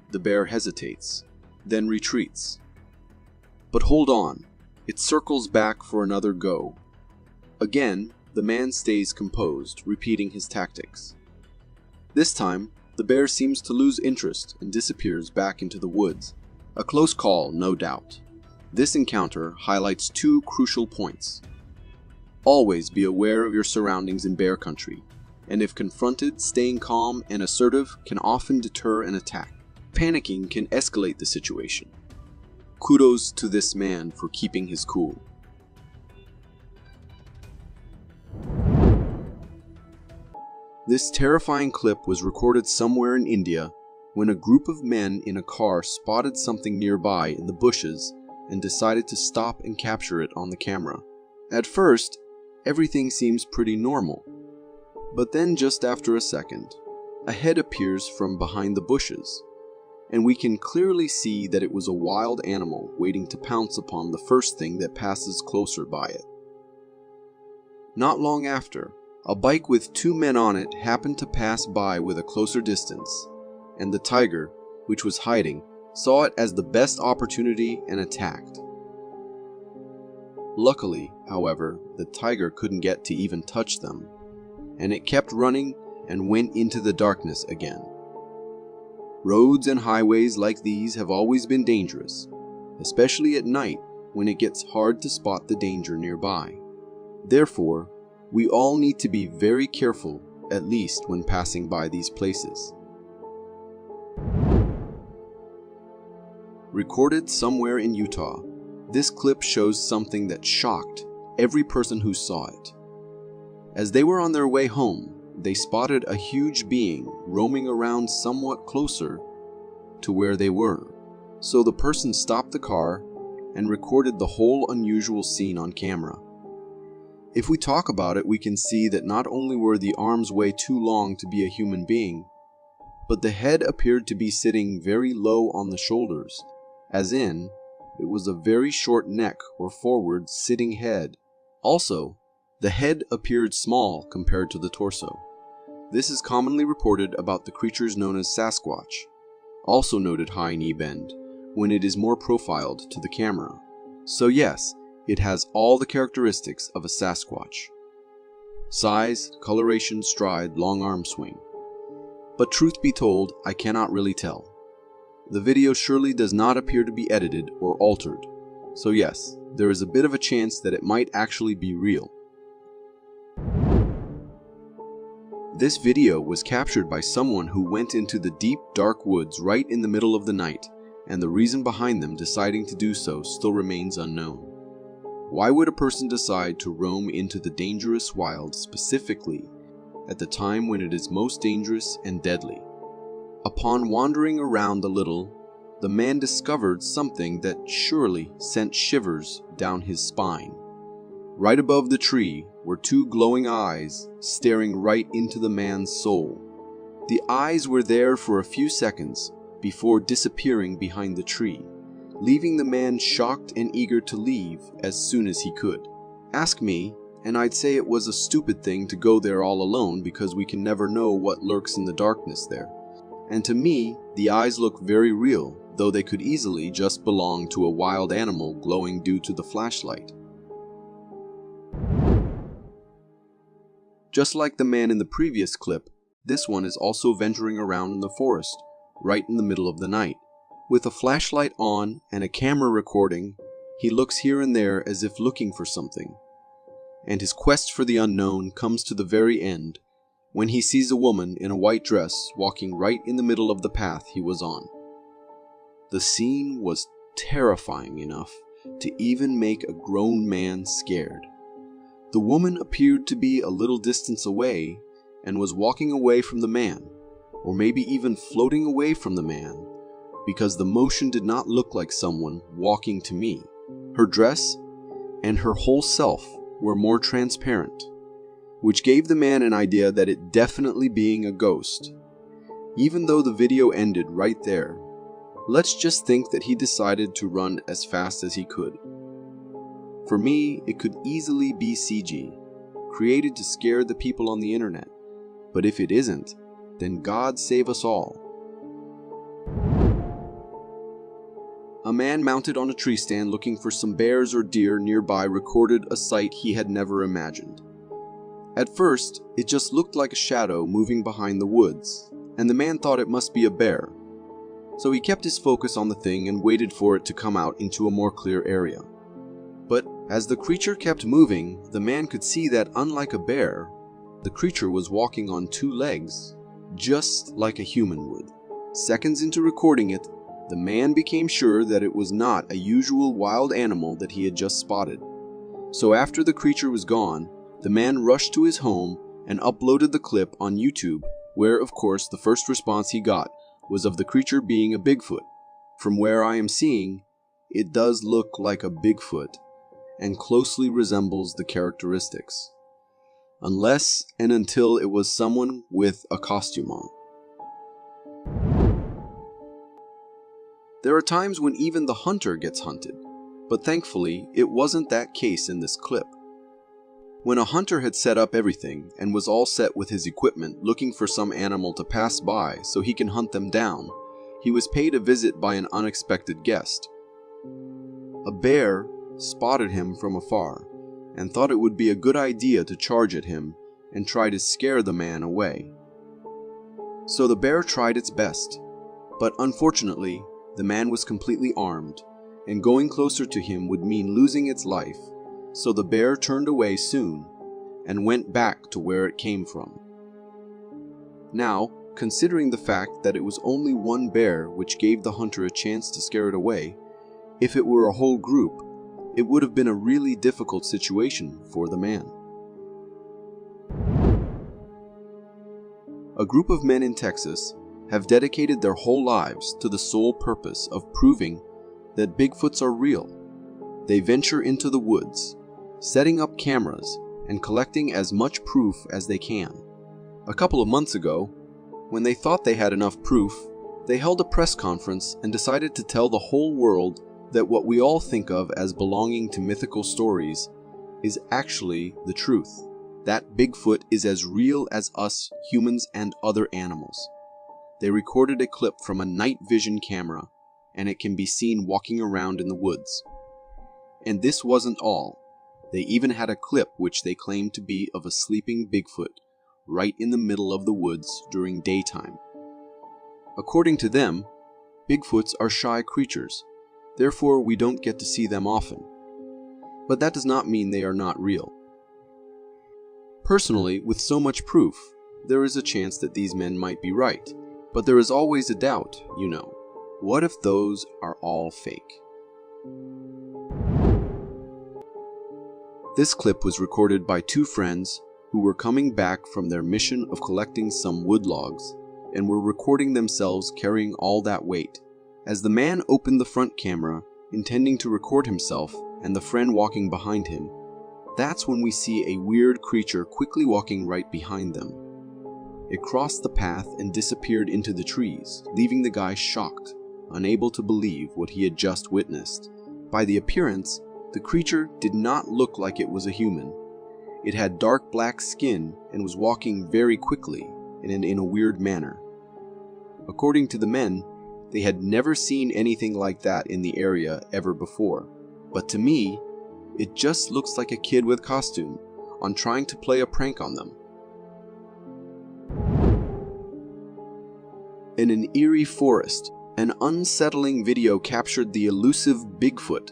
The bear hesitates, then retreats. But hold on, it circles back for another go. Again, the man stays composed, repeating his tactics. This time, the bear seems to lose interest and disappears back into the woods. A close call, no doubt. This encounter highlights two crucial points. Always be aware of your surroundings in bear country, and if confronted, staying calm and assertive can often deter an attack. Panicking can escalate the situation. Kudos to this man for keeping his cool. This terrifying clip was recorded somewhere in India when a group of men in a car spotted something nearby in the bushes and decided to stop and capture it on the camera. At first, everything seems pretty normal. But then just after a second, a head appears from behind the bushes, and we can clearly see that it was a wild animal waiting to pounce upon the first thing that passes closer by it. Not long after, a bike with two men on it happened to pass by with a closer distance, and the tiger, which was hiding, saw it as the best opportunity and attacked. Luckily, however, the tiger couldn't get to even touch them, and it kept running and went into the darkness again. Roads and highways like these have always been dangerous, especially at night when it gets hard to spot the danger nearby. Therefore, we all need to be very careful, at least when passing by these places. Recorded somewhere in Utah, this clip shows something that shocked every person who saw it. As they were on their way home, they spotted a huge being roaming around somewhat closer to where they were. So the person stopped the car and recorded the whole unusual scene on camera. If we talk about it, we can see that not only were the arms way too long to be a human being, but the head appeared to be sitting very low on the shoulders, as in, it was a very short neck or forward sitting head. Also, the head appeared small compared to the torso. This is commonly reported about the creatures known as Sasquatch, also noted high knee bend, when it is more profiled to the camera. So yes, it has all the characteristics of a Sasquatch. Size, coloration, stride, long arm swing. But truth be told, I cannot really tell. The video surely does not appear to be edited or altered. So yes, there is a bit of a chance that it might actually be real. This video was captured by someone who went into the deep, dark woods right in the middle of the night, and the reason behind them deciding to do so still remains unknown. Why would a person decide to roam into the dangerous wild specifically at the time when it is most dangerous and deadly? Upon wandering around a little, the man discovered something that surely sent shivers down his spine. Right above the tree were two glowing eyes staring right into the man's soul. The eyes were there for a few seconds before disappearing behind the tree, leaving the man shocked and eager to leave as soon as he could. Ask me, and I'd say it was a stupid thing to go there all alone because we can never know what lurks in the darkness there. And to me, the eyes look very real, though they could easily just belong to a wild animal glowing due to the flashlight. Just like the man in the previous clip, this one is also venturing around in the forest, right in the middle of the night. With a flashlight on and a camera recording, he looks here and there as if looking for something. And his quest for the unknown comes to the very end, when he sees a woman in a white dress walking right in the middle of the path he was on. The scene was terrifying enough to even make a grown man scared. The woman appeared to be a little distance away and was walking away from the man, or maybe even floating away from the man, because the motion did not look like someone walking to me. Her dress and her whole self were more transparent, which gave the man an idea that it definitely being a ghost. Even though the video ended right there, let's just think that he decided to run as fast as he could. For me, it could easily be CG, created to scare the people on the internet. But if it isn't, then God save us all. A man mounted on a tree stand looking for some bears or deer nearby recorded a sight he had never imagined. At first, it just looked like a shadow moving behind the woods, and the man thought it must be a bear. So he kept his focus on the thing and waited for it to come out into a more clear area. But as the creature kept moving, the man could see that unlike a bear, the creature was walking on two legs, just like a human would. Seconds into recording it, the man became sure that it was not a usual wild animal that he had just spotted. So after the creature was gone, the man rushed to his home and uploaded the clip on YouTube, where of course the first response he got was of the creature being a Bigfoot. From where I am seeing, it does look like a Bigfoot and closely resembles the characteristics. Unless and until it was someone with a costume on. There are times when even the hunter gets hunted, but thankfully it wasn't that case in this clip. When a hunter had set up everything and was all set with his equipment looking for some animal to pass by so he can hunt them down, he was paid a visit by an unexpected guest. A bear spotted him from afar and thought it would be a good idea to charge at him and try to scare the man away. So the bear tried its best, but unfortunately, the man was completely armed, and going closer to him would mean losing its life, so the bear turned away soon and went back to where it came from. Now, considering the fact that it was only one bear which gave the hunter a chance to scare it away, if it were a whole group, it would have been a really difficult situation for the man. A group of men in Texas have dedicated their whole lives to the sole purpose of proving that Bigfoots are real. They venture into the woods, setting up cameras and collecting as much proof as they can. A couple of months ago, when they thought they had enough proof, they held a press conference and decided to tell the whole world that what we all think of as belonging to mythical stories is actually the truth. That Bigfoot is as real as us humans and other animals. They recorded a clip from a night vision camera, and it can be seen walking around in the woods. And this wasn't all. They even had a clip which they claimed to be of a sleeping Bigfoot right in the middle of the woods during daytime. According to them, Bigfoots are shy creatures. Therefore, we don't get to see them often. But that does not mean they are not real. Personally, with so much proof, there is a chance that these men might be right. But there is always a doubt, you know. What if those are all fake? This clip was recorded by two friends who were coming back from their mission of collecting some wood logs and were recording themselves carrying all that weight. As the man opened the front camera, intending to record himself and the friend walking behind him, that's when we see a weird creature quickly walking right behind them. It crossed the path and disappeared into the trees, leaving the guy shocked, unable to believe what he had just witnessed. By the appearance, the creature did not look like it was a human. It had dark black skin and was walking very quickly and in a weird manner. According to the men, they had never seen anything like that in the area ever before. But to me, it just looks like a kid with costume on trying to play a prank on them. In an eerie forest, an unsettling video captured the elusive Bigfoot,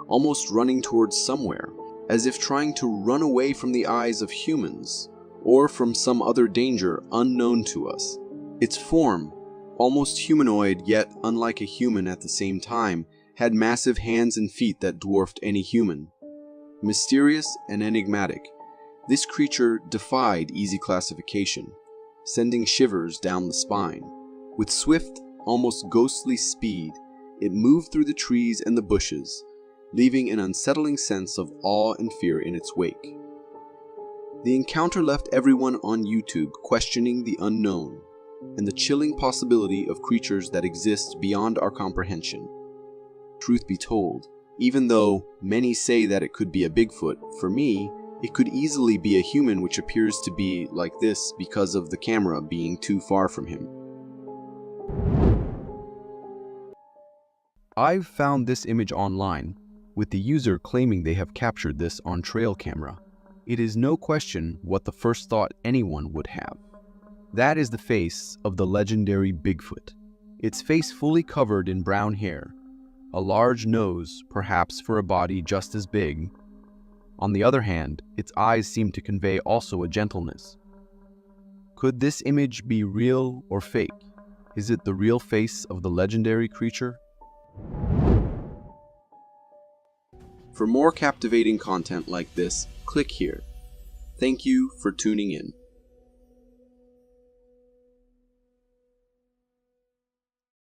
almost running towards somewhere, as if trying to run away from the eyes of humans, or from some other danger unknown to us. Its form, almost humanoid yet unlike a human at the same time, had massive hands and feet that dwarfed any human. Mysterious and enigmatic, this creature defied easy classification, sending shivers down the spine. With swift, almost ghostly speed, it moved through the trees and the bushes, leaving an unsettling sense of awe and fear in its wake. The encounter left everyone on YouTube questioning the unknown and the chilling possibility of creatures that exist beyond our comprehension. Truth be told, even though many say that it could be a Bigfoot, for me, it could easily be a human which appears to be like this because of the camera being too far from him. I've found this image online, with the user claiming they have captured this on trail camera. It is no question what the first thought anyone would have. That is the face of the legendary Bigfoot. Its face fully covered in brown hair, a large nose, perhaps for a body just as big. On the other hand, its eyes seem to convey also a gentleness. Could this image be real or fake? Is it the real face of the legendary creature? For more captivating content like this, click here. Thank you for tuning in.